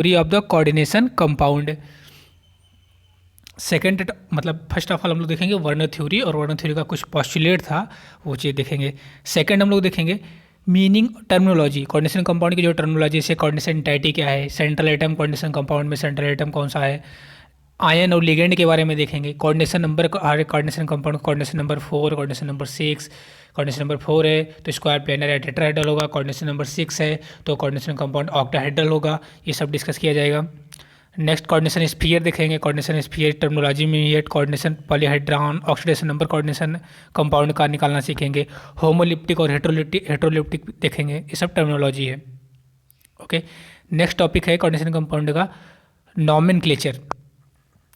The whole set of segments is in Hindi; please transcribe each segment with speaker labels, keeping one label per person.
Speaker 1: Theory of the coordination compound. Second मतलब फर्स्ट ऑफ ऑल हम लोग देखेंगे वर्नर थ्योरी, और वर्नर थ्योरी का कुछ पॉस्टुलेट था वो चीज़ देखेंगे। सेकंड हम लोग देखेंगे मीनिंग टर्मिनोलॉजी, कोऑर्डिनेशन कंपाउंड की जो टर्मिनोलॉजी, जैसे कोऑर्डिनेशन एंटाइटी क्या है, सेंट्रल एटम कोऑर्डिनेशन कंपाउंड में सेंट्रल एटम कौन सा है, आयन और लिगेंड के बारे में देखेंगे। Coordination number coordination compound, coordination number 4, coordination number 6, coordination number 4 है तो स्क्वायर प्लेनर या टेट्राहेड्रल होगा, कोऑर्डिनेशन नंबर 6 है तो कोऑर्डिनेशन कंपाउंड ऑक्टाहेड्रल होगा। ये सब डिस्कस किया जाएगा। नेक्स्ट कोऑर्डिनेशन स्फीयर देखेंगे, कोऑर्डिनेशन स्फीयर टर्मिनोलॉजी में ये coordination polyhedron oxidation number coordination compound का निकालना सीखेंगे। होमोलिप्टिक और हेट्रोलिप्टिक देखेंगे, ये सब टर्मिनोलॉजी है। ओके, नेक्स्ट टॉपिक है कोऑर्डिनेशन कंपाउंड का नॉमेनक्लेचर।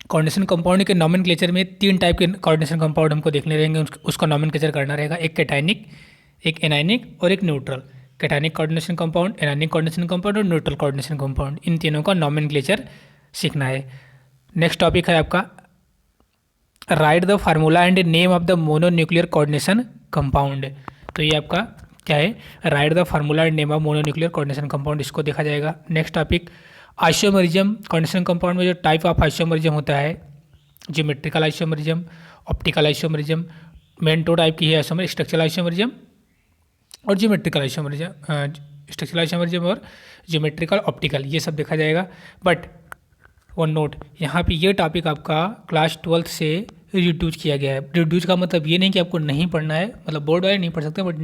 Speaker 1: कोऑर्डिनेशन कंपाउंड के नॉमेनक्लेचर में 3 टाइप के कोऑर्डिनेशन कंपाउंड हमको देखने रहेंगे, उसका नॉमेनक्लेचर करना रहेगा। एक कैटायनिक, एक एनायनिक और एक neutral. Cationic coordination compound, anionic coordination compound और न्यूट्रल कोऑर्डिनेशन कंपाउंड, इन तीनों का नॉमेनक्लेचर सीखना है। नेक्स्ट टॉपिक है आपका right the formula and name of the mononuclear coordination compound. तो ये आपका क्या है, right the formula and name of mononuclear coordination compound, इसको देखा जाएगा। Next topic isomerism. Coordination compound में जो टाइप ऑफ आइसोमरिज्म होता है, geometrical isomerism, optical isomerism, main 2 type की है आइसोमर, स्ट्रक्चरल आइसोमरिज्म और ज्योमेट्रिकल आइसोमरिज्म, स्ट्रक्चरल आइसोमरिज्म और ज्योमेट्रिकल ऑप्टिकल, ये सब देखा जाएगा। बट वन नोट, यहाँ पे ये टॉपिक आपका क्लास 12th से रिड्यूस किया गया है। रिड्यूस का मतलब ये नहीं कि आपको नहीं पढ़ना है, मतलब बोर्ड वाले नहीं पढ़ सकते, बट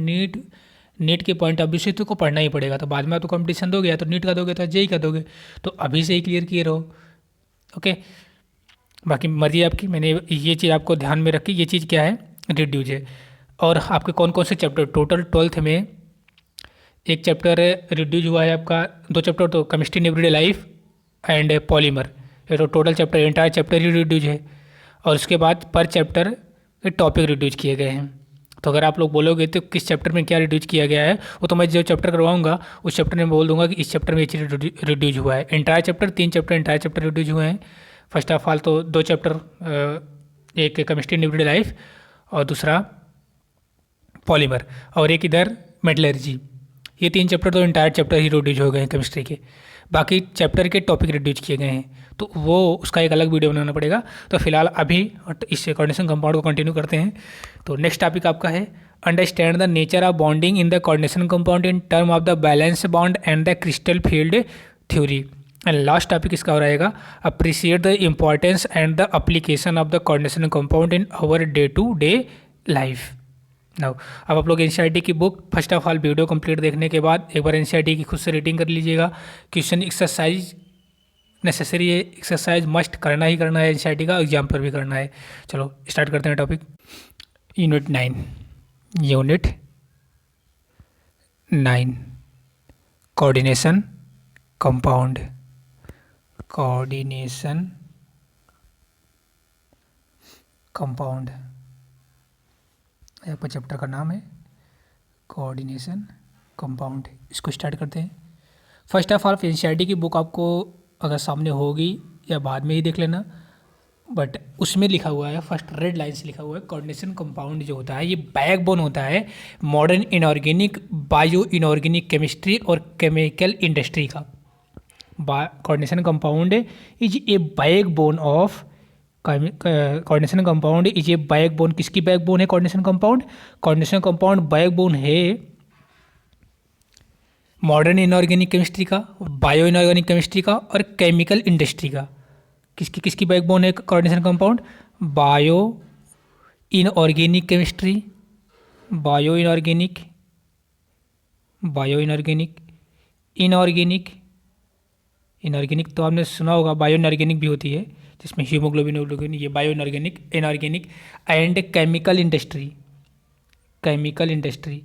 Speaker 1: नीट के पॉइंट ऑफ व्यू से तो को पढ़ना ही पड़ेगा। तो बाद में आप तो कंपटीशन दोगे, या तो नीट का दोगे तो जेई का दोगे, तो अभी से ही क्लियर किए रहो। ओके, बाकी मर्जी आपकी। मैंने ये चीज़ आपको ध्यान में रखी, ये चीज़ क्या है, रिड्यूस है। और आपके कौन कौन से चैप्टर टोटल 12th में, एक चैप्टर रिड्यूस हुआ है आपका, 2 चैप्टर तो chemistry in everyday life and polymer, ये तो टोटल चैप्टर एंटायर चैप्टर ही रिड्यूस है। और उसके बाद पर चैप्टर टॉपिक रिड्यूस किए गए हैं। तो अगर आप लोग बोलोगे तो किस चैप्टर में क्या रिड्यूस किया गया है, वो तो मैं जो चैप्टर करवाऊंगा उस चैप्टर में बोल दूंगा कि इस चैप्टर में ये चीज़ रिड्यूस हुआ है। Entire chapter 3 chapter entire chapter reduce हुए हैं। फर्स्ट ऑफ ऑल तो 2 चैप्टर, एक केमिस्ट्री इन एवरीडे लाइफ और दूसरा पॉलीमर, और एक इधर मेटलर्जी। ये 3 चैप्टर तो एंटायर चैप्टर ही रिड्यूस हो गए हैं केमिस्ट्री के, बाकी चैप्टर के टॉपिक रिड्यूस किए गए हैं, तो वो उसका एक अलग वीडियो बनाना पड़ेगा। तो फिलहाल अभी इस कोऑर्डिनेशन कंपाउंड को कंटिन्यू करते हैं। तो नेक्स्ट टॉपिक आपका है understand the nature of bonding in the coordination compound in term of the valence bond and the crystal field theory. And last topic इसका हो रहेगा appreciate the importance and the application of the coordination compound in our day to day life. Now अब आप लोग एनसीईआरटी की book first of all video complete देखने के बाद एक बार एनसीईआरटी की खुद से रीडिंग कर लीजिएगा। क्वेश्चन एक्सरसाइज नेसेसरी है, एक्सरसाइज मस्ट करना ही करना है, एनसीईआरटी का एग्जाम पर भी करना है। चलो स्टार्ट करते हैं topic. Unit 9 coordination compound. Coordination compound आपका चैप्टर का नाम है कोऑर्डिनेशन कंपाउंड। इसको स्टार्ट करते हैं। फर्स्ट ऑफ ऑल एनसीईआरटी की बुक आपको अगर सामने होगी या बाद में ही देख लेना, बट उसमें लिखा हुआ है, फर्स्ट रेड लाइन से लिखा हुआ है कोऑर्डिनेशन कंपाउंड जो होता है ये बैकबोन होता है modern inorganic, bio inorganic chemistry और केमिकल इंडस्ट्री का। Coordination compound is a backbone of coordination compound is a backbone. किसकी बैकबोन है coordination compound? Coordination compound backbone है मॉडर्न इनऑर्गेनिक केमिस्ट्री का, बायो इनऑर्गेनिक केमिस्ट्री का और केमिकल इंडस्ट्री का। किसकी बैकबोन है coordination compound? Bio inorganic chemistry, bio inorganic, inorganic तो आपने सुना होगा, बायो इनऑर्गेनिक भी होती है जिसमें हीमोग्लोबिन वोग्लोबिन, ये bio inorganic and chemical industry.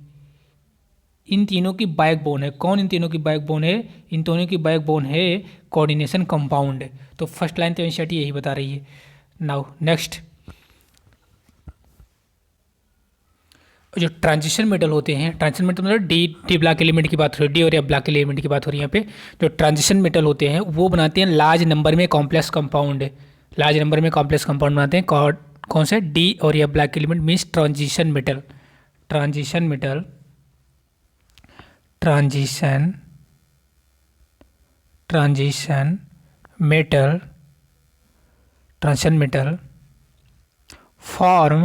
Speaker 1: इन तीनों की बैकबोन है। कौन इन तीनों की बैकबोन है? इन तीनों की बैकबोन है कोऑर्डिनेशन कंपाउंड। तो फर्स्ट लाइन तो एनसीईआरटी यही बता रही है। नाउ नेक्स्ट, जो ट्रांजिशन मेटल होते हैं, ट्रांजिशन मेटल मतलब डी ब्लॉक एलिमेंट की बात हो रही है, डी और या ब्लॉक एलिमेंट की बात हो रही है यहाँ पे। जो ट्रांजिशन मेटल होते हैं वो बनाते हैं लार्ज नंबर में कॉम्प्लेक्स कंपाउंड। लार्ज नंबर में कॉम्प्लेक्स कंपाउंड बनाते हैं कौन से? डी और या block element means transition metal transition metal form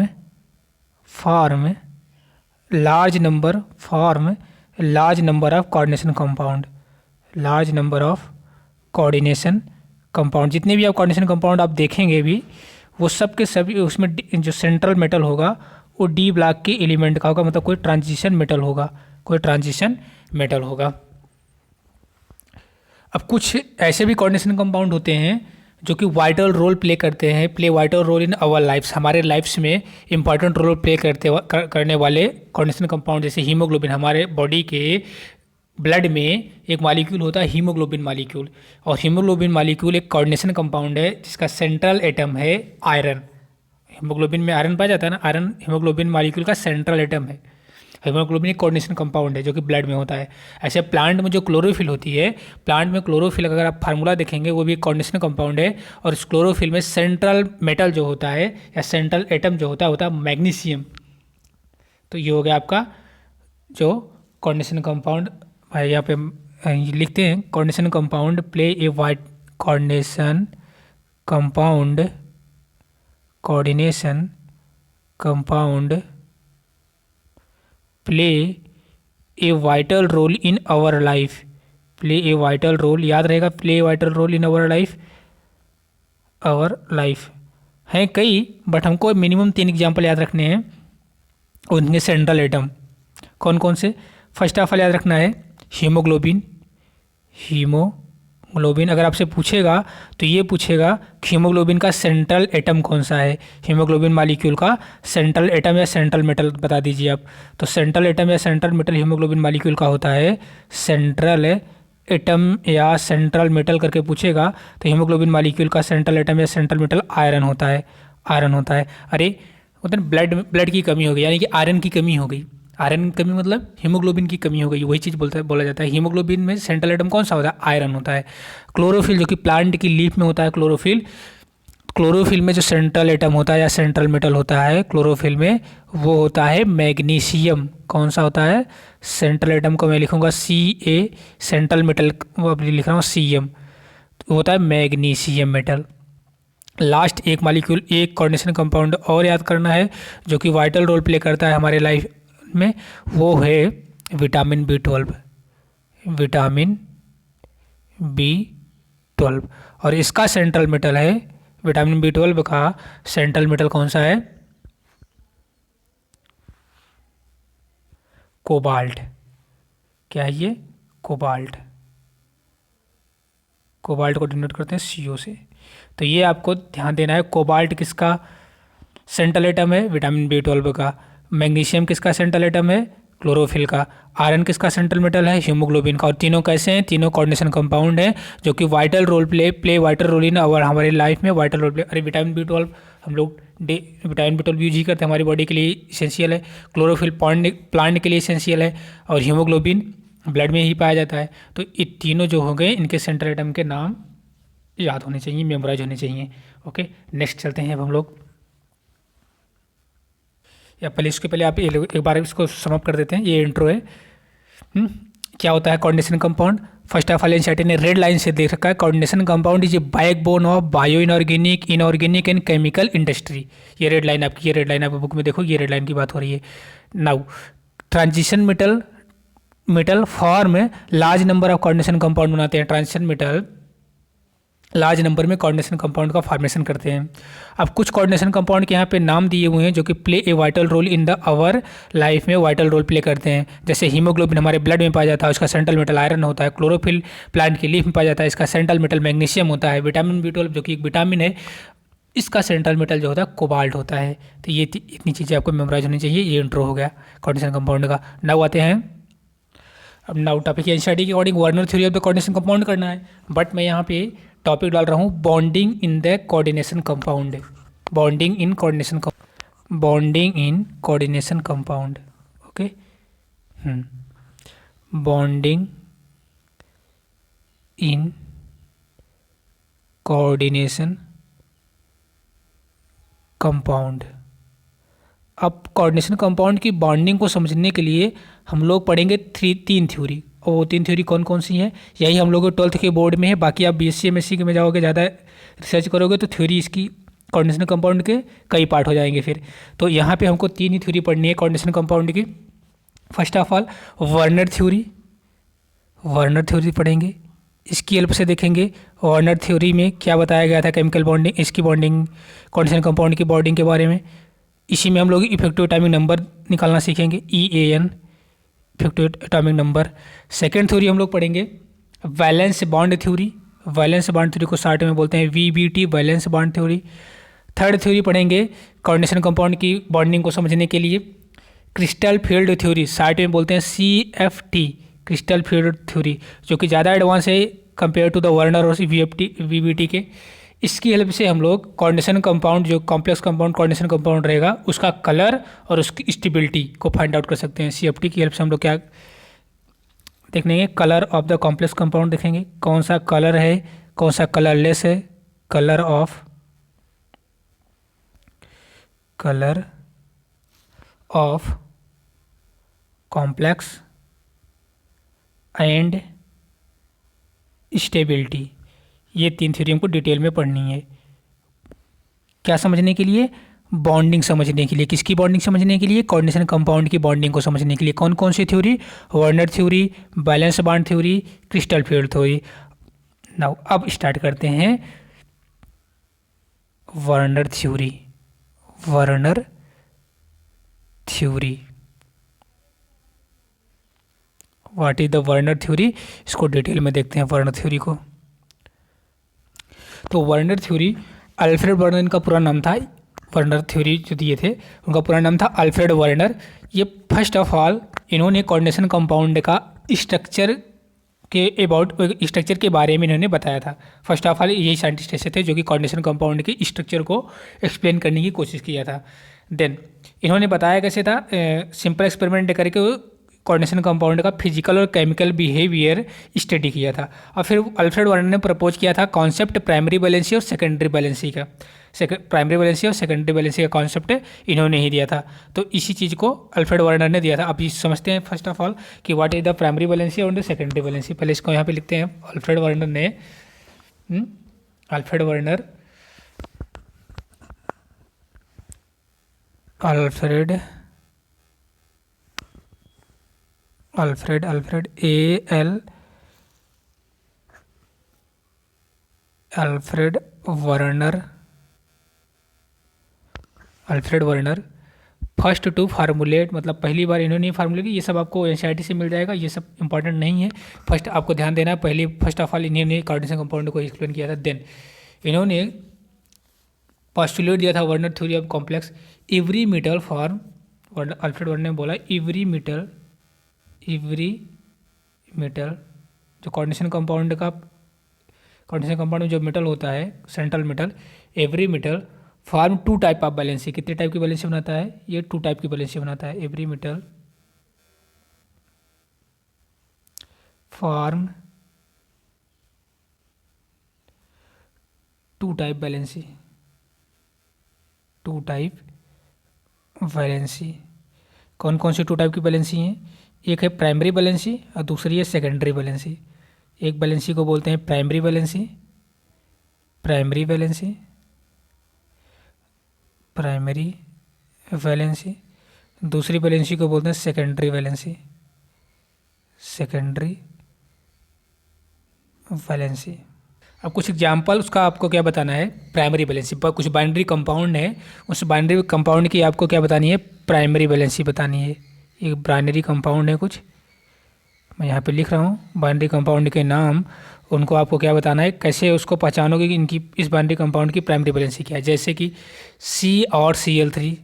Speaker 1: large number of coordination compound. जितने भी आप कोऑर्डिनेशन कंपाउंड आप देखेंगे भी, वो सब के सभी उसमें जो सेंट्रल मेटल होगा वो डी ब्लॉक के एलिमेंट का होगा, मतलब कोई ट्रांजिशन मेटल होगा। अब कुछ ऐसे भी कोऑर्डिनेशन कंपाउंड होते हैं जो कि वाइटल रोल प्ले करते हैं, vital role in our lives, हमारे लाइफ्स में इंपॉर्टेंट रोल प्ले करने वाले कोऑर्डिनेशन कंपाउंड, जैसे हीमोग्लोबिन। हमारे बॉडी के ब्लड में एक मॉलिक्यूल होता है हीमोग्लोबिन मॉलिक्यूल, और हीमोग्लोबिन मॉलिक्यूल एक कोऑर्डिनेशन कंपाउंड है जिसका सेंट्रल एटम है आयरन। हीमोग्लोबिन में आयरन पाया जाता है ना, आयरन हीमोग्लोबिन मॉलिक्यूल का सेंट्रल एटम है। हीमोग्लोबिन एक कोऑर्डिनेशन कंपाउंड है जो कि ब्लड में होता है। ऐसे प्लांट में जो क्लोरोफिल होती है, प्लांट में क्लोरोफिल अगर आप फार्मूला देखेंगे वो भी एक कोऑर्डिनेशन कंपाउंड है, और इस क्लोरोफिल में सेंट्रल मेटल जो होता है या सेंट्रल एटम जो होता है मैग्नीशियम। तो ये हो गया आपका जो कोऑर्डिनेशन कंपाउंड। भाई यहाँ पे लिखते हैं, coordination compound play a white coordination compound play a vital role in our life. Play a vital role, याद रहेगा, play a vital role in our life हैं कई, बट हमको मिनिमम 3 एग्जाम्पल याद रखने हैं उनके सेंट्रल एटम। कौन कौन से? फर्स्ट ऑफ ऑल याद रखना है हीमोग्लोबिन। अगर आपसे पूछेगा तो ये पूछेगा हीमोग्लोबिन का सेंट्रल एटम कौन सा है, हीमोग्लोबिन मॉलिक्यूल का सेंट्रल एटम या सेंट्रल मेटल बता दीजिए आप। तो सेंट्रल एटम या सेंट्रल मेटल हीमोग्लोबिन मॉलिक्यूल का होता है सेंट्रल एटम या सेंट्रल मेटल करके पूछेगा तो हीमोग्लोबिन मॉलिक्यूल का सेंट्रल एटम या सेंट्रल मेटल आयरन होता है। अरे मतलब ब्लड की कमी हो गई, यानी कि आयरन की कमी हो गई। आयरन की कमी मतलब हीमोग्लोबिन की कमी हो गई, वही चीज़ बोला जाता है। हीमोग्लोबिन में सेंट्रल एटम कौन सा होता है? आयरन होता है। क्लोरोफिल जो कि प्लांट की लीफ में होता है, क्लोरोफिल में जो सेंट्रल एटम होता है या सेंट्रल मेटल होता है क्लोरोफिल में, वो होता है मैग्नीशियम। कौन सा होता है? सेंट्रल एटम को मैं लिखूंगा Ca, सेंट्रल मेटल वो लिख रहा हूँ Cm, तो होता है मैग्नीशियम मेटल। लास्ट एक मॉलिक्यूल, एक कोऑर्डिनेशन कंपाउंड और याद करना है जो कि वाइटल रोल प्ले करता है हमारे लाइफ में, वो है विटामिन B12। और इसका सेंट्रल मेटल है, विटामिन B12 का सेंट्रल मेटल कौन सा है? कोबाल्ट। क्या है ये? कोबाल्ट को डिनोट करते हैं CO से। तो ये आपको ध्यान देना है। कोबाल्ट किसका सेंट्रल एटम है? विटामिन B12 का। मैग्नीशियम किसका सेंट्रल एटम है? क्लोरोफिल का। आयरन किसका सेंट्रल मेटल है? हीमोग्लोबिन का। और तीनों कैसे हैं? तीनों कोऑर्डिनेशन कंपाउंड हैं जो कि वाइटल रोल इन और हमारी लाइफ में वाइटल रोल प्ले। अरे विटामिन B12 हम लोग विटामिन B12 यूज ही करते हैं, हमारी बॉडी के लिए इसेंशियल है। क्लोरोफिल प्लांट के लिए इसेंशियल है, और हीमोग्लोबिन ब्लड में ही पाया जाता है। तो ये तीनों जो हो गए, इनके सेंट्रल एटम के नाम याद होने चाहिए, मेमोराइज होने चाहिए। ओके, नेक्स्ट चलते हैं अब हम लोग, या पहले इसके पहले आप एक बार इसको समअप कर देते हैं। ये इंट्रो है। क्या होता है coordination compound? First of all NCERT ने रेड लाइन से देख रखा है, coordination compound is a backbone of bio inorganic and chemical industry. ये रेड लाइन आप बुक में देखो, ये रेड लाइन की बात हो रही है। Now transition metal form large number of coordination compound बनाते हैं। ट्रांजिशन मेटल लार्ज नंबर में कोऑर्डिनेशन कंपाउंड का फॉर्मेशन करते हैं। अब कुछ कोऑर्डिनेशन कंपाउंड के यहाँ पे नाम दिए हुए हैं जो कि play a vital role in the our life में वाइटल रोल प्ले करते हैं। जैसे हीमोग्लोबिन हमारे ब्लड में पाया जाता है, उसका सेंट्रल मेटल आयरन होता है। क्लोरोफिल प्लांट की लीफ में पाया जाता है, इसका सेंट्रल मेटल मैग्नीशियम होता है। विटामिन B12 जो कि एक विटामिन है, इसका सेंट्रल मेटल जो होता है कोबाल्ट होता है। तो ये इतनी चीज़ें आपको मेमोराइज होनी चाहिए। ये इंट्रो हो गया कोऑर्डिनेशन कंपाउंड का। नाउ आते हैं, अब नाउ टॉपिक एनसीईआरटी के according Werner theory of the coordination compound करना है, बट मैं यहाँ पे टॉपिक डाल रहा हूँ bonding in the coordination compound. Bonding in coordination compound. Okay, bonding in coordination compound. अब कोऑर्डिनेशन कंपाउंड की बॉन्डिंग को समझने के लिए हम लोग पढ़ेंगे तीन थ्योरी। और वो 3 थ्योरी कौन कौन सी हैं, यही हम लोग 12th के बोर्ड में है। बाकी आप BSc MSc में जाओगे, ज़्यादा रिसर्च करोगे तो थ्योरी इसकी कोऑर्डिनेशन कंपाउंड के कई पार्ट हो जाएंगे फिर। तो यहाँ पे हमको 3 ही थ्योरी पढ़नी है कोऑर्डिनेशन कंपाउंड की। First of all Werner theory, Werner theory पढ़ेंगे। इसकी हेल्प से देखेंगे वर्नर थ्योरी में क्या बताया गया था, केमिकल बॉन्डिंग, इसकी बॉन्डिंग, कोऑर्डिनेशन कंपाउंड की बॉन्डिंग के बारे में। इसी में हम लोग इफेक्टिव एटॉमिक नंबर निकालना सीखेंगे, EAN effective atomic number. Second theory हम लोग पढ़ेंगे valence bond theory, valence bond theory को शॉर्ट में बोलते हैं VBT, valence bond theory. Third theory पढ़ेंगे कोऑर्डिनेशन कंपाउंड की बॉन्डिंग को समझने के लिए क्रिस्टल फील्ड थ्योरी, शॉर्ट में बोलते हैं CFT, क्रिस्टल फील्ड थ्योरी, जो कि ज़्यादा एडवांस है कंपेयर टू द वर्नर और VBT के। इसकी हेल्प से हम लोग कोऑर्डिनेशन कंपाउंड, जो कॉम्प्लेक्स कंपाउंड कोऑर्डिनेशन कंपाउंड रहेगा, उसका कलर और उसकी स्टेबिलिटी को फाइंड आउट कर सकते हैं। CFT की हेल्प से हम लोग क्या देखेंगे, colour of the complex compound देखेंगे, कौन सा कलर है, कौन सा कलरलेस है, colour of complex and stability. ये 3 थ्योरी हमको डिटेल में पढ़नी है। क्या समझने के लिए, बॉन्डिंग समझने के लिए। किसकी बॉन्डिंग समझने के लिए, कोऑर्डिनेशन कंपाउंड की बॉन्डिंग को समझने के लिए। कौन कौन सी theory, Werner theory, valence bond theory, crystal field theory. Now अब स्टार्ट करते हैं Werner theory. Werner theory, what is the Werner theory, इसको डिटेल में देखते हैं वर्नर थ्योरी को। तो वर्नर थ्योरी, अल्फ्रेड वर्नर इनका पूरा नाम था। वर्नर थ्योरी जो दिए थे उनका पूरा नाम था अल्फ्रेड वर्नर। ये फर्स्ट ऑफ ऑल इन्होंने कोऑर्डिनेशन कंपाउंड का स्ट्रक्चर के अबाउट, स्ट्रक्चर के बारे में इन्होंने बताया था। फर्स्ट ऑफ ऑल यही साइंटिस्ट ऐसे थे जो कि कोऑर्डिनेशन कंपाउंड के स्ट्रक्चर को एक्सप्लेन करने की कोशिश किया था। देन इन्होंने बताया कैसे था, सिंपल एक्सपेरिमेंट करके कोऑर्डिनेशन कंपाउंड का फिजिकल और केमिकल बिहेवियर स्टडी किया था। और फिर अल्फ्रेड वर्नर ने प्रपोज किया था कॉन्सेप्ट प्राइमरी बैलेंसी और सेकेंडरी बैलेंसी का। प्राइमरी बैलेंसी और सेकेंडरी बैलेंसी का कॉन्सेप्ट इन्होंने ही दिया था। तो इसी चीज़ को अल्फ्रेड वर्नर ने दिया था। अब ये समझते हैं फर्स्ट ऑफ ऑल कि what is the primary valency और द सेकेंडरी बैलेंसी। पहले इसको यहाँ पे लिखते हैं, अल्फ्रेड वर्नर ने, Alfred Werner, Alfred Alfred Werner first to formulate, मतलब पहली बार इन्होंने फार्मूलेट की। ये सब आपको NCERT से मिल जाएगा, ये सब इंपॉर्टेंट नहीं है। फर्स्ट आपको ध्यान देना है, पहले फर्स्ट ऑफ ऑल इन्होंने कोऑर्डिनेशन कंपाउंड को एक्सप्लेन किया था। देन इन्होंने पोस्टुलेट दिया था Werner theory of complex every metal form. Alfred Werner ने बोला एवरी मेटल जो कोऑर्डिनेशन कंपाउंड में जो मेटल होता है, central metal, every metal form 2 type of valency. कितने टाइप की बैलेंसी बनाता है, ये 2 टाइप की बैलेंसी बनाता है। Every metal form 2 type valency, 2 type valency. कौन कौन सी 2 टाइप की बैलेंसी हैं, एक है प्राइमरी बैलेंसी और दूसरी है सेकेंडरी बैलेंसी। एक बैलेंसी को बोलते हैं प्राइमरी बैलेंसी, प्राइमरी बैलेंसी। दूसरी बैलेंसी को बोलते हैं सेकेंडरी बैलेंसी, अब कुछ एग्जाम्पल उसका आपको क्या बताना है, प्राइमरी बैलेंसी पर कुछ बाइनरी कंपाउंड है, उस बाइनरी कंपाउंड की आपको क्या बतानी है, प्राइमरी बैलेंसी बतानी है। एक बाइनरी कंपाउंड है कुछ, मैं यहाँ पे लिख रहा हूँ बाइनरी कंपाउंड के नाम, उनको आपको क्या बताना है, कैसे उसको पहचानोगे कि इनकी इस बाइनरी कंपाउंड की प्राइमरी बैलेंसी क्या है। जैसे कि CrCl3,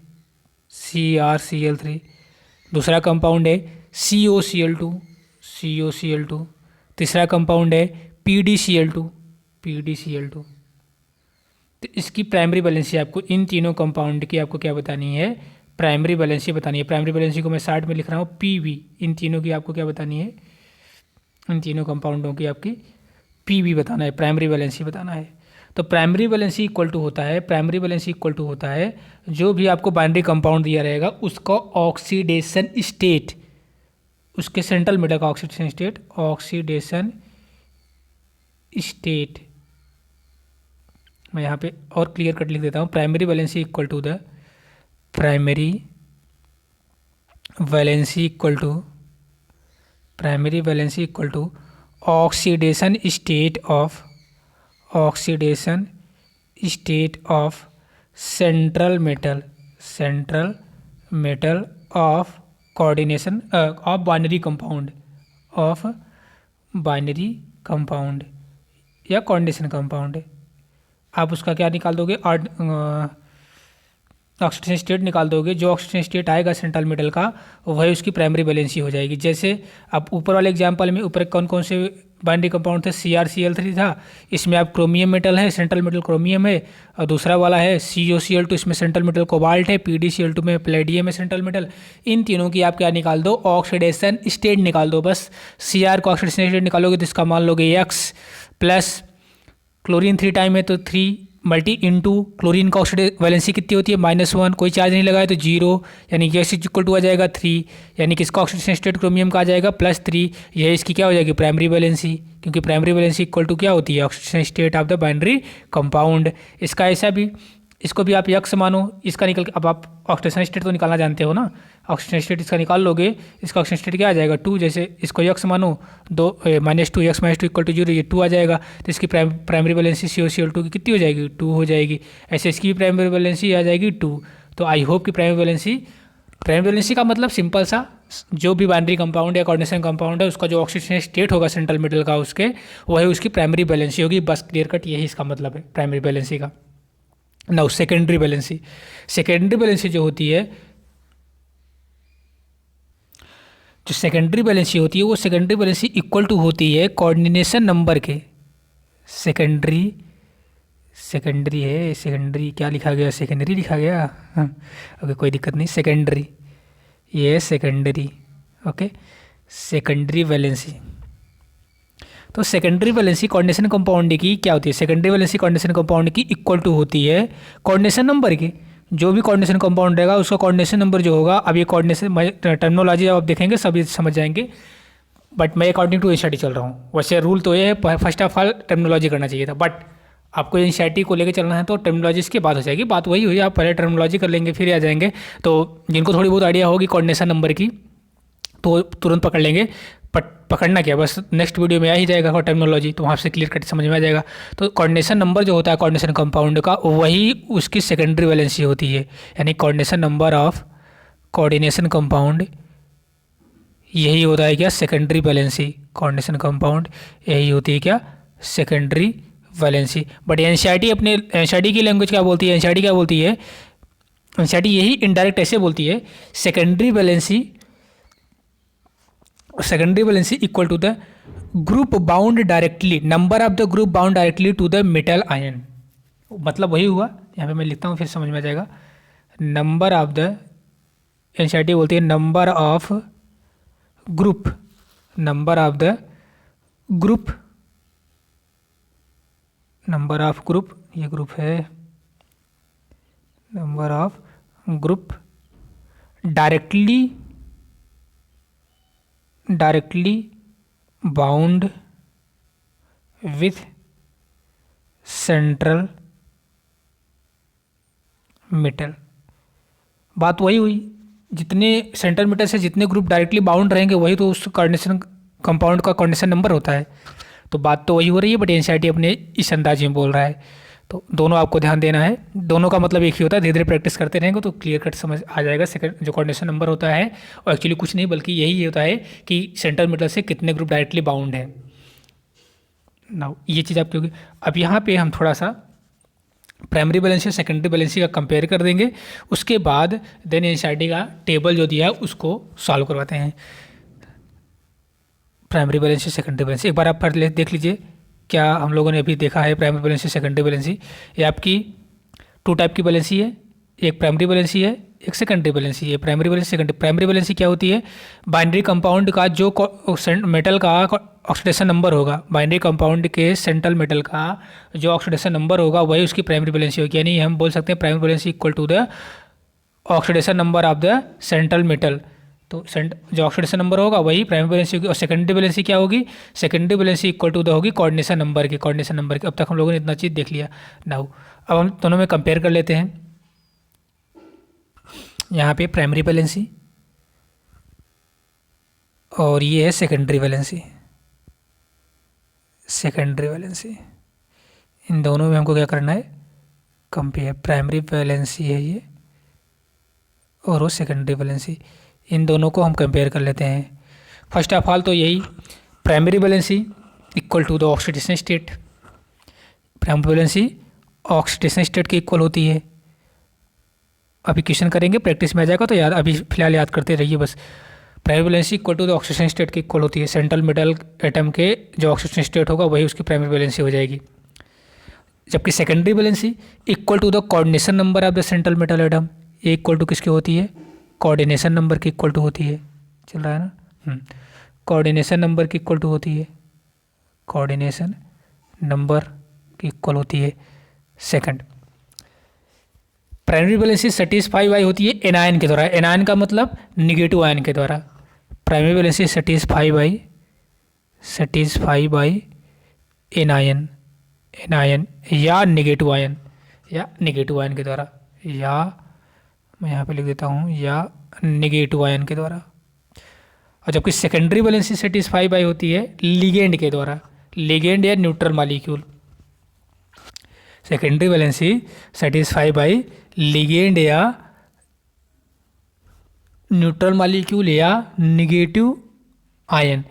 Speaker 1: दूसरा कंपाउंड है COCl2, तीसरा कंपाउंड है PdCl2। तो इसकी प्राइमरी बैलेंसी आपको, इन तीनों कंपाउंड की आपको क्या बतानी है, प्राइमरी बैलेंसी बतानी है। प्राइमरी बैलेंसी को मैं शॉर्ट में लिख रहा हूँ PV। इन तीनों की आपको क्या बतानी है, इन तीनों कंपाउंडों की आपकी PV बताना है, प्राइमरी बैलेंसी बताना है। तो प्राइमरी बैलेंसी इक्वल टू होता है, जो भी आपको बाइनरी कंपाउंड दिया रहेगा उसका ऑक्सीडेशन उसके सेंट्रल मेटल का ऑक्सीडेशन स्टेट मैं यहाँ पे और क्लियर कट लिख देता हूँ। Primary valency equal to the primary valency equal to oxidation state of central metal of coordination of binary compound या कोऑर्डिनेशन कंपाउंड। आप उसका क्या निकाल दोगे, ऑक्सीडेशन स्टेट निकाल दोगे। जो ऑक्सीडेशन स्टेट आएगा सेंट्रल मेटल का वही उसकी प्राइमरी वैलेंसी हो जाएगी। जैसे अब ऊपर वाले एग्जांपल में ऊपर कौन कौन से बाइनरी कंपाउंड थे, CrCl3 था, इसमें आप क्रोमियम मेटल है, सेंट्रल मेटल क्रोमियम है, और दूसरा वाला है CuCl2, इसमें सेंट्रल मेटल कोबाल्ट है, PdCl2 में प्लेडियम है सेंट्रल मेटल। इन तीनों की आप क्या निकाल दो, ऑक्सीडेशन स्टेट निकाल दो। बस Cr को ऑक्सीडेशन स्टेट निकालोगे तो इसका मान लोगे X प्लस क्लोरीन 3 टाइम है तो 3 मल्टी इंटू क्लोरीन का ऑक्सीडेशन वैलेंसी कितनी होती है -1, कोई चार्ज नहीं लगाए तो 0, यानी कि इक्वल टू आ जाएगा 3, यानी कि इसका ऑक्सीडेशन स्टेट क्रोमियम का आ जाएगा +3। यह इसकी क्या हो जाएगी प्राइमरी वैलेंसी, क्योंकि प्राइमरी वैलेंसी इक्वल टू क्या होती है oxidation state of the binary compound. इसका ऐसा भी, इसको भी आप यक्स मानो, इसका निकल के अब आप ऑक्सीडेशन स्टेट तो निकालना जानते हो ना, ऑक्सीडेशन स्टेट इसका निकाल लोगे, इसका ऑक्सीडेशन स्टेट क्या आ जाएगा 2, जैसे इसको यक्स मानो -2 x -2 इक्वल टू 0, ये 2 आ जाएगा। तो इसकी प्राइमरी वैलेंसी CuCl2 की कितनी हो जाएगी 2 हो जाएगी। ऐसे इसकी भी प्राइमरी वैलेंसी आ जाएगी 2। तो आई होप कि प्राइमरी वैलेंसी का मतलब सिंपल सा, जो भी बाइनरी कंपाउंड या कोऑर्डिनेशन कंपाउंड है उसका जो ऑक्सीडेशन स्टेट होगा सेंट्रल मेटल का उसके, वही उसकी प्राइमरी वैलेंसी होगी। बस क्लियर कट यही इसका मतलब है प्राइमरी वैलेंसी का। नाउ सेकेंडरी वैलेंसी जो होती है, जो सेकेंडरी वैलेंसी होती है वो सेकेंडरी वैलेंसी इक्वल टू होती है कोऑर्डिनेशन नंबर के। सेकेंडरी क्या लिखा गया, सेकेंडरी लिखा गया, ओके कोई दिक्कत नहीं, सेकेंडरी, ये सेकेंडरी, ओके सेकेंडरी वैलेंसी। तो सेकेंडरी वैलेंसी कोऑर्डिनेशन कंपाउंड की क्या होती है, सेकेंडरी वैलेंसी कोऑर्डिनेशन कंपाउंड की इक्वल टू होती है कोऑर्डिनेशन नंबर की। जो भी कोऑर्डिनेशन कंपाउंड रहेगा उसका कोऑर्डिनेशन नंबर जो होगा, अब ये कोऑर्डिनेशन टर्मिनोलॉजी जब आप देखेंगे सभी समझ जाएंगे, बट मैं अकॉर्डिंग टू एनसीईआरटी चल रहा हूँ। वैसे रूल तो ये है फर्स्ट ऑफ ऑल टर्मिनोलॉजी करना चाहिए था, बट आपको एनसीईआरटी को लेकर चलना है तो टर्मिनोलॉजी इसके बाद हो जाएगी। बात वही हुई, आप पहले टर्मिनोलॉजी कर लेंगे फिर आ जाएंगे। तो जिनको थोड़ी बहुत आइडिया होगी कोऑर्डिनेशन नंबर की तो तुरंत पकड़ लेंगे, बट पकड़ना क्या, बस नेक्स्ट वीडियो में आ ही जाएगा टर्मिनोलॉजी, तो वहाँ से क्लियर कट समझ में आ जाएगा। तो कोऑर्डिनेशन नंबर जो होता है कोऑर्डिनेशन कंपाउंड का, वही उसकी सेकेंडरी वैलेंसी होती है, यानी coordination number of coordination compound यही होता है क्या सेकेंडरी वैलेंसी। कोऑर्डिनेशन कंपाउंड यही होती है क्या सेकेंडरी वैलेंसी। बट एनसीईआरटी की लैंग्वेज क्या बोलती है, एनसीईआरटी क्या बोलती है, एनसीईआरटी यही इनडायरेक्ट ऐसे बोलती है, secondary valency equal to the group bound directly, number of the group bound directly to the metal ion. मतलब वही हुआ, यहाँ पे मैं लिखता हूँ फिर समझ में आ जाएगा। नंबर ऑफ द, एनसीईआरटी बोलती है number of group, number of group, ये ग्रुप है, number of group directly bound with central metal. बात वही हुई, जितने सेंट्रल मेटल से जितने ग्रुप डायरेक्टली बाउंड रहेंगे वही तो उस कोऑर्डिनेशन कंपाउंड का कोऑर्डिनेशन नंबर होता है। तो बात तो वही हो रही है, बट एनसीईआरटी अपने इस अंदाज में बोल रहा है। तो दोनों आपको ध्यान देना है, दोनों का मतलब एक ही होता है। धीरे धीरे प्रैक्टिस करते रहेंगे तो क्लियर कट समझ आ जाएगा। सेकंड जो कोऑर्डिनेशन नंबर होता है और एक्चुअली कुछ नहीं बल्कि यही होता है कि सेंट्रल मेटल से कितने ग्रुप डायरेक्टली बाउंड है। नाउ ये चीज़ आपकी होगी। अब यहाँ पे हम थोड़ा सा प्राइमरी वैलेंसी और सेकेंडरी वैलेंसी का कंपेयर कर देंगे, उसके बाद देन एनसीईआरटी का टेबल जो दिया है उसको सॉल्व करवाते हैं। प्राइमरी वैलेंसी सेकेंडरी वैलेंसी एक बार आप पढ़ देख लीजिए क्या हम लोगों ने अभी देखा है। प्राइमरी वैलेंसी सेकेंडरी वैलेंसी, ये आपकी 2 टाइप की वैलेंसी है, एक प्राइमरी वैलेंसी है, एक सेकेंडरी वैलेंसी है। Primary valency secondary, primary valency क्या होती है, बाइनरी कंपाउंड का जो मेटल का ऑक्सीडेशन नंबर होगा, बाइनरी कंपाउंड के सेंट्रल मेटल का जो ऑक्सीडेशन नंबर होगा वही उसकी प्राइमरी वैलेंसी होगी। यानी हम बोल सकते हैं primary valency equal to the oxidation number of the central metal. तो जो ऑक्सीडेशन नंबर होगा वही प्राइमरी वैलेंसी होगी, और सेकेंडरी वैलेंसी क्या होगी, secondary valency equal to the होगी कोऑर्डिनेशन नंबर की। अब तक हम लोगों ने इतना चीज़ देख लिया। नाउ अब हम दोनों में कंपेयर कर लेते हैं। यहाँ पे प्राइमरी वैलेंसी और ये है सेकेंडरी वैलेंसी। इन दोनों में हमको क्या करना है, कंपेयर। प्राइमरी वैलेंसी है ये और वो सेकेंडरी वैलेंसी, इन दोनों को हम कंपेयर कर लेते हैं। फर्स्ट ऑफ ऑल तो यही primary valency equal to the oxidation state. Primary valency oxidation state के इक्वल होती है। अभी क्वेश्चन करेंगे, प्रैक्टिस में आ जाएगा, तो याद अभी फिलहाल याद करते रहिए बस। Primary valency equal to the oxidation state के इक्वल होती है। सेंट्रल मेटल एटम के जो ऑक्सीडेशन स्टेट होगा वही उसकी प्राइमरी वैलेंसी हो जाएगी। जबकि secondary valency equal to the coordination number of the central metal atom, ये इक्वल टू किसकी होती है, कोऑर्डिनेशन नंबर की इक्वल टू होती है। चल रहा है ना, कोऑर्डिनेशन नंबर की इक्वल टू होती है, कोऑर्डिनेशन नंबर की इक्वल होती है। Second, primary valency satisfy by होती है एनायन के द्वारा। एनायन का मतलब निगेटिव आयन के द्वारा। Primary valency satisfy by anion या निगेटिव आयन के द्वारा, या मैं यहाँ पे लिख देता हूँ, या निगेटिव आयन के द्वारा। और जबकि सेकेंडरी वैलेंसी सेटिस्फाई बाई होती है लिगेंड के द्वारा, लिगेंड या neutral molecule. Secondary valency satisfy by ligand या न्यूट्रल मॉलिक्यूल या निगेटिव आयन।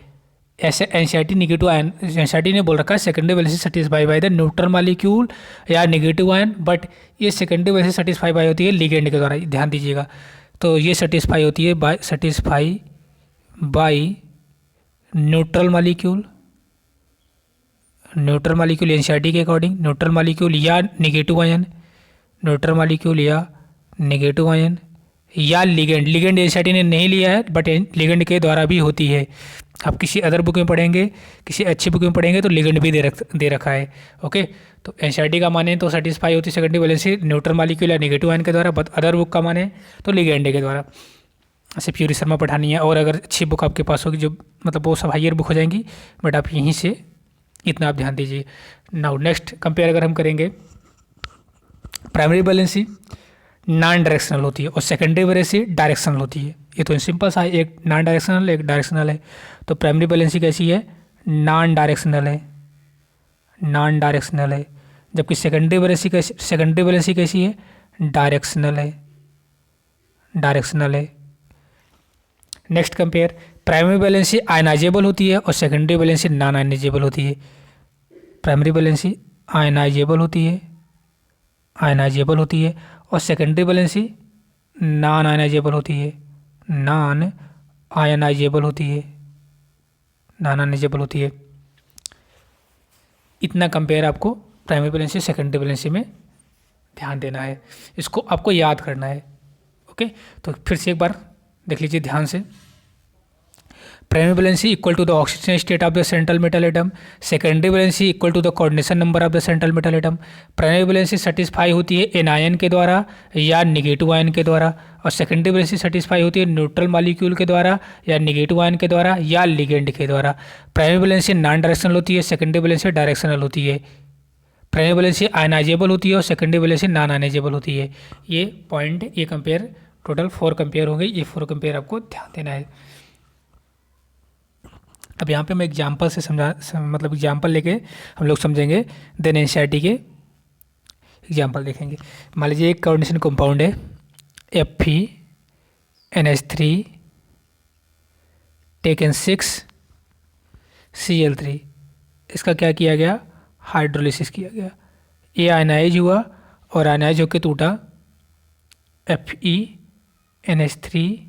Speaker 1: ऐसे एनसीईआरटी निगेटिव आयन, एनसीईआरटी ने बोल रखा है secondary valency satisfy by the neutral molecule या निगेटिव आयन, बट ये सेकेंडरी वैलेंसी सेटिस्फाई बाय होती है लिगेंड के द्वारा, ध्यान दीजिएगा। तो ये सेटिस्फाई होती है बाय न्यूट्रल मॉलिक्यूल एनसीईआरटी के अकॉर्डिंग, न्यूट्रल मॉलिक्यूल या निगेटिव आयन, या लिगेंड एनसीईआरटी ने नहीं लिया है बट लिगेंड के द्वारा भी होती है। आप किसी अदर बुक में पढ़ेंगे, किसी अच्छी बुक में पढ़ेंगे तो लिगेंड भी दे रखा है। ओके, तो एनसीईआरटी का माने तो सेटिस्फाई होती है सेकेंडरी वैलेंसी न्यूट्रल मॉलिक्यूल या नेगेटिव आयन के द्वारा, बट अदर बुक का माने तो लिगेंड के द्वारा। ऐसे प्यूरी शर्मा पठानी है, और अगर अच्छी बुक आपके पास होगी जो मतलब वो सब हायर बुक हो जाएंगी, बट आप यहीं से इतना आप ध्यान दीजिए। नाउ नेक्स्ट कंपेयर अगर हम करेंगे, प्राइमरी वैलेंसी नॉन डायरेक्शनल होती है और सेकेंडरी वैलेंसी डायरेक्शनल होती है। ये तो सिंपल सा है, एक नॉन डायरेक्शनल एक डायरेक्शनल है। तो प्राइमरी वैलेंसी कैसी है, नॉन डायरेक्शनल है, जबकि सेकेंडरी वैलेंसी कैसी है, डायरेक्शनल है। Next compare, primary valency ionisable होती है और सेकेंडरी वैलेंसी नॉन आयनाइजेबल होती है। प्राइमरी वैलेंसी आयनाइजेबल होती है और सेकेंडरी वैलेंसी नॉन आयनाइजेबल होती है। इतना कंपेयर आपको प्राइमरी वैलेंसी सेकेंडरी वैलेंसी में ध्यान देना है, इसको आपको याद करना है। ओके, तो फिर से एक बार देख लीजिए ध्यान से। Primary valency equal to the oxidation state of the central metal atom, secondary valency equal to the coordination number of the central metal atom. Primary valency satisfy होती है एनायन के द्वारा या निगेटिव आयन के द्वारा, और सेकेंडरी वैलेंसी सेटिस्फाई होती है न्यूट्रल मॉलिक्यूल के द्वारा या निगेटिव आयन के द्वारा या लिगेंड के द्वारा। प्राइमरी वैलेंसी नॉन डायरेक्शनल होती है, सेकेंडरी वैलेंसी डायरेक्शनल होती है। प्राइमरी वैलेंसी आयनाइजेबल होती है और सेकेंडरी वैलेंसी नॉन आयनाइजेबल होती है। ये पॉइंट, ये कंपेयर, टोटल 4 कंपेयर होंगे, ये 4 कंपेयर आपको ध्यान देना है। अब यहाँ पे मैं एग्जाम्पल से मतलब एग्जाम्पल लेके हम लोग समझेंगे, देन एनसीईआरटी के एग्जाम्पल देखेंगे। मान लीजिए एक कोऑर्डिनेशन कंपाउंड है FeNH3 टेकन 6Cl3, इसका क्या किया गया, हाइड्रोलिसिस किया गया। ये आयनाइज हुआ और आयनाइज होकर टूटा FeNH3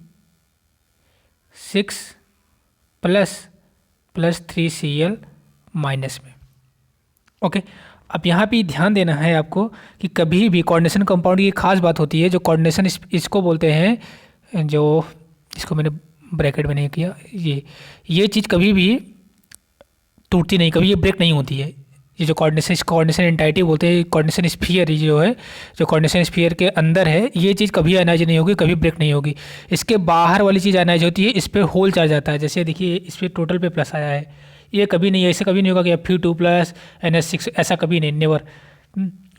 Speaker 1: 6 प्लस 3Cl माइनस में। ओके, अब यहाँ पे ध्यान देना है आपको कि कभी भी कोऑर्डिनेशन कंपाउंड की खास बात होती है, जो कोऑर्डिनेशन इसको बोलते हैं, जो इसको मैंने ब्रैकेट में नहीं किया, ये चीज़ कभी भी टूटती नहीं, कभी ये ब्रेक नहीं होती है। ये जो कोऑर्डिनेशन एंटाइटी बोलते हैं, कोऑर्डिनेशन स्फीयर जो है, जो कोऑर्डिनेशन स्फीयर के अंदर है, ये चीज़ कभी अनाइज नहीं होगी, कभी ब्रेक नहीं होगी। इसके बाहर वाली चीज़ अनाइज होती है, इस पर होल चार्ज आता है। जैसे देखिए इस पर टोटल पे प्लस आया है, ये कभी नहीं है, ऐसे कभी नहीं होगा कि Fe2 प्लस NH6, ऐसा कभी नहीं, नेवर।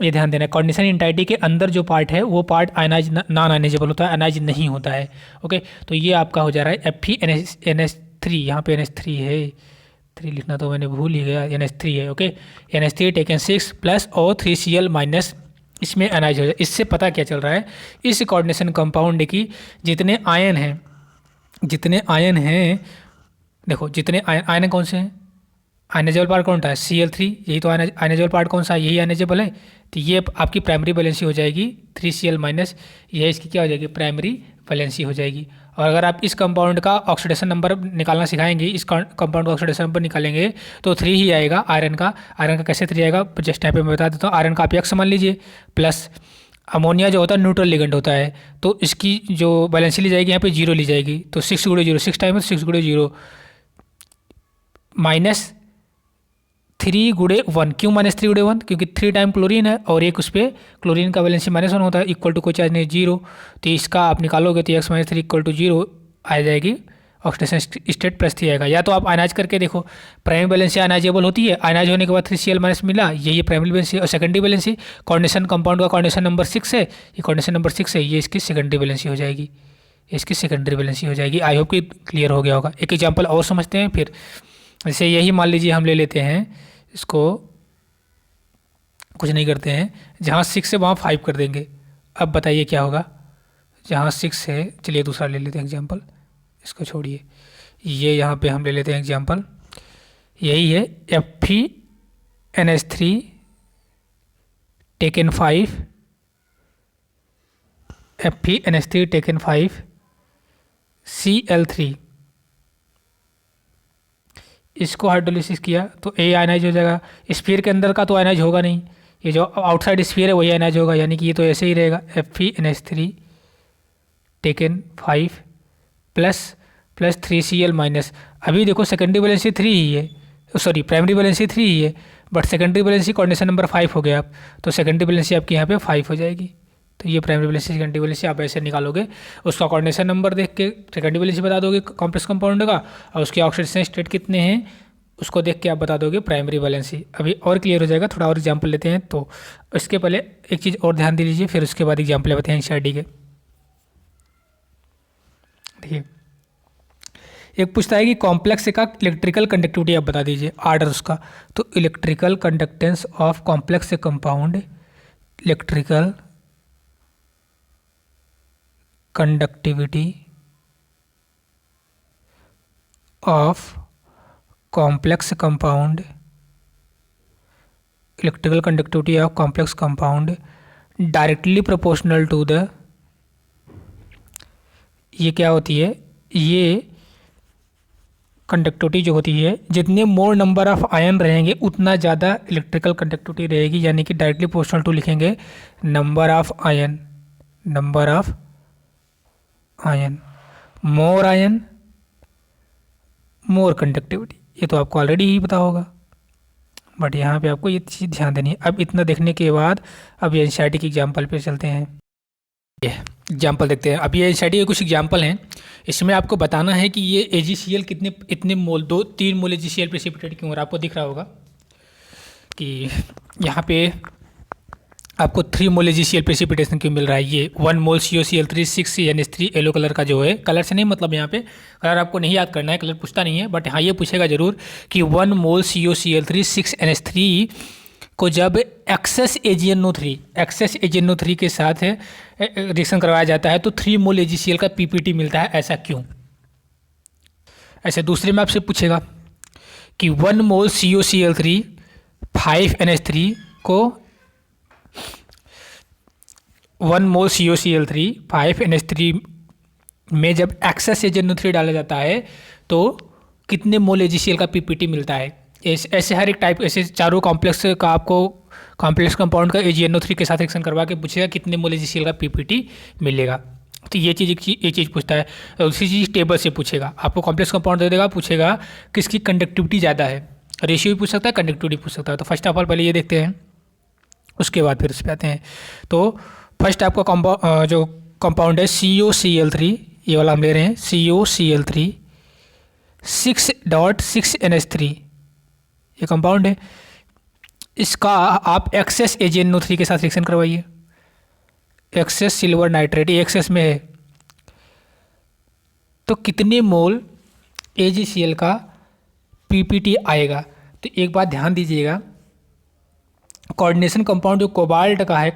Speaker 1: ये ध्यान देना है, कोऑर्डिनेशन एंटाइटी के अंदर जो पार्ट है वो पार्ट आयनाइज नॉन आयनाइजेबल होता है, अनाइज नहीं होता है। ओके, तो ये आपका हो जा रहा है FeNH3, यहाँ पे NH3 है, 3 लिखना तो मैंने भूल ही गया, NH3 है। ओके, NH3 टेकन 6 प्लस और 3Cl माइनस, इसमें अनाइज हो जाए। इससे पता क्या चल रहा है, इस कोऑर्डिनेशन कंपाउंड की जितने आयन हैं, देखो जितने आयन कौन से हैं, आयनाइजेबल पार्ट कौन सा है, Cl3, यही तो आयनाइजेबल पार्ट कौन सा है, यही आयनाइजेबल है। तो ये आपकी प्राइमरी वैलेंसी हो जाएगी 3Cl माइनस, ये इसकी क्या हो जाएगी, प्राइमरी वैलेंसी हो जाएगी। और अगर आप इस कंपाउंड का ऑक्सीडेशन नंबर निकालना सिखाएंगे, इस कंपाउंड का ऑक्सीडेशन नंबर निकालेंगे तो 3 ही आएगा आयरन का। आयरन का कैसे 3 आएगा, जस्ट यहाँ पे मैं बता देता हूँ। आयरन का आप X मान लीजिए, प्लस अमोनिया जो होता है न्यूट्रल लिगेंड होता है, तो इसकी जो वैलेंसी ली जाएगी यहाँ पे 0 ली जाएगी, तो 6 × 0, 6 टाइम 6 × 0 माइनस 3 × 1। क्यों माइनस 3 × 1, क्योंकि 3 टाइम क्लोरीन है और एक उस पर क्लोरीन का वैलेंसी -1 होता है, इक्वल टू कोई चार्ज नहीं, 0। तो इसका आप निकालोगे तो X - 3 = 0 आ जाएगी, ऑक्सीडेशन स्टेट +3 आएगा। या तो आप आयनाइज करके देखो, प्राइमरी वैलेंसी आयनाइजेबल होती है, आयनाइज होने के बाद 3Cl माइनस मिला, ये प्राइमरी वैलेंसी। और सेकेंडरी वैलेंसी कोऑर्डिनेशन कंपाउंड का कोऑर्डिनेशन नंबर 6 है, ये कोऑर्डिनेशन नंबर 6 है, ये इसकी सेकेंडरी वैलेंसी हो जाएगी, इसकी सेकेंडरी वैलेंसी हो जाएगी। आई होप कि क्लियर हो गया होगा। एक एग्जाम्पल और समझते हैं फिर। जैसे यही मान लीजिए हम ले लेते हैं इसको, कुछ नहीं करते हैं, जहाँ 6 है वहाँ 5 कर देंगे। अब बताइए क्या होगा, जहाँ 6 है, चलिए दूसरा ले लेते हैं एग्जाम्पल, इसको छोड़िए, ये यहाँ पे हम ले लेते हैं एग्जाम्पल, यही है FeNH3 taken 5, FeNH3 taken 5 Cl3, इसको हाइड्रोलिसिस किया तो A आयनाइज हो जाएगा। स्फीयर के अंदर का तो आयनाइज होगा नहीं, ये जो आउटसाइड स्फीयर है वही आयनाइज होगा, यानी कि ये तो ऐसे ही रहेगा। FeNH3 taken 5 plus 3Cl minus. अभी देखो सेकेंडरी वैलेंसी 3 ही है, सॉरी प्राइमरी वैलेंसी 3 ही है, but secondary valency coordination number 5 हो गया आप, तो सेकेंडरी वैलेंसी आपकी यहाँ पे 5 हो जाएगी। तो ये प्राइमरी वैलेंसी सेकेंडरी वैलेंसी आप ऐसे निकालोगे, उसका कोऑर्डिनेशन नंबर देख के सेकेंडरी वैलेंसी बता दोगे कॉम्प्लेक्स कंपाउंड का, और उसके ऑक्सीडेशन स्टेट कितने हैं उसको देख के आप बता दोगे प्राइमरी वैलेंसी। अभी और क्लियर हो जाएगा, थोड़ा और एग्जाम्पल लेते हैं। तो इसके पहले एक चीज़ और ध्यान दे लीजिए, फिर उसके बाद एग्जाम्पल बताते हैं NCERT के। देखिए एक पूछता है कि कॉम्प्लेक्स का इलेक्ट्रिकल कंडक्टिविटी आप बता दीजिए, आर्डर उसका। तो electrical conductance of complex compound, electrical conductivity of complex compound, electrical conductivity of complex compound directly proportional to the, ये क्या होती है, ये कंडक्टिविटी जो होती है, जितने मोर नंबर ऑफ आयन रहेंगे उतना ज़्यादा इलेक्ट्रिकल कंडक्टिविटी रहेगी, यानी कि डायरेक्टली प्रोपोर्शनल टू लिखेंगे number of ion, number of ion, more ion more conductivity. ये तो आपको ऑलरेडी ही पता होगा, बट यहाँ पे आपको ये चीज़ ध्यान देनी है। अब इतना देखने के बाद अब ये NCERT के एग्जाम्पल पे चलते हैं। ये एग्जाम्पल देखते हैं। अब ये NCERT के कुछ एग्जाम्पल हैं, इसमें आपको बताना है कि ये AgCl कितने, इतने मोल, 2-3 मोल AgCl प्रेसिपिटेट क्यों हो रहा है। आपको दिख रहा होगा कि यहाँ पे आपको 3 मोल AgCl प्रेसिपिटेशन क्यों मिल रहा है। ये 1 मोल COCl3 6 NH3 येलो कलर का जो है, कलर से नहीं मतलब, यहाँ पे कलर आपको नहीं याद करना है, कलर पूछता नहीं है, बट हाँ ये पूछेगा जरूर कि 1 मोल COCl3 6 NH3 को जब एक्सेस AgNO3 के साथ रिएक्शन करवाया जाता है तो 3 मोल AgCl का PPT मिलता है, ऐसा क्यों। ऐसे दूसरे में आपसे पूछेगा कि 1 मोल COCl3 5 NH3 को 1 मोल COCl3 5 NH3 में जब एक्सेस AgNO3 डाला जाता है तो कितने मोल AgCl का PPT मिलता है। ऐसे हर एक टाइप, ऐसे चारों कॉम्प्लेक्स का आपको कॉम्प्लेक्स कंपाउंड का AgNO3 के साथ रिएक्शन करवा के पूछेगा कितने मोल AgCl का PPT मिलेगा। तो ये चीज़ पूछता है। उसी चीज़ टेबल से पूछेगा, आपको कॉम्प्लेक्स कंपाउंड दे देगा, पूछेगा किसकी कंडक्टिविटी ज़्यादा है, रेशियो भी पूछ सकता है, कंडक्टिविटी पूछ सकता है। तो फर्स्ट ऑफ ऑल पहले ये देखते हैं, उसके बाद फिर उस पर आते हैं। तो फर्स्ट आपका जो कंपाउंड है COCl3, ये वाला हम ले रहे हैं COCl3 6.6NH3, ये कंपाउंड है। इसका आप एक्सेस AgNO3 के साथ रिएक्शन करवाइए। एक्सेस सिल्वर नाइट्रेट, ये एक्सेस में है, तो कितने मोल AgCl का PPT आएगा। तो एक बात ध्यान दीजिएगा, कोऑर्डिनेशन कंपाउंड जो कोबाल्ट का है,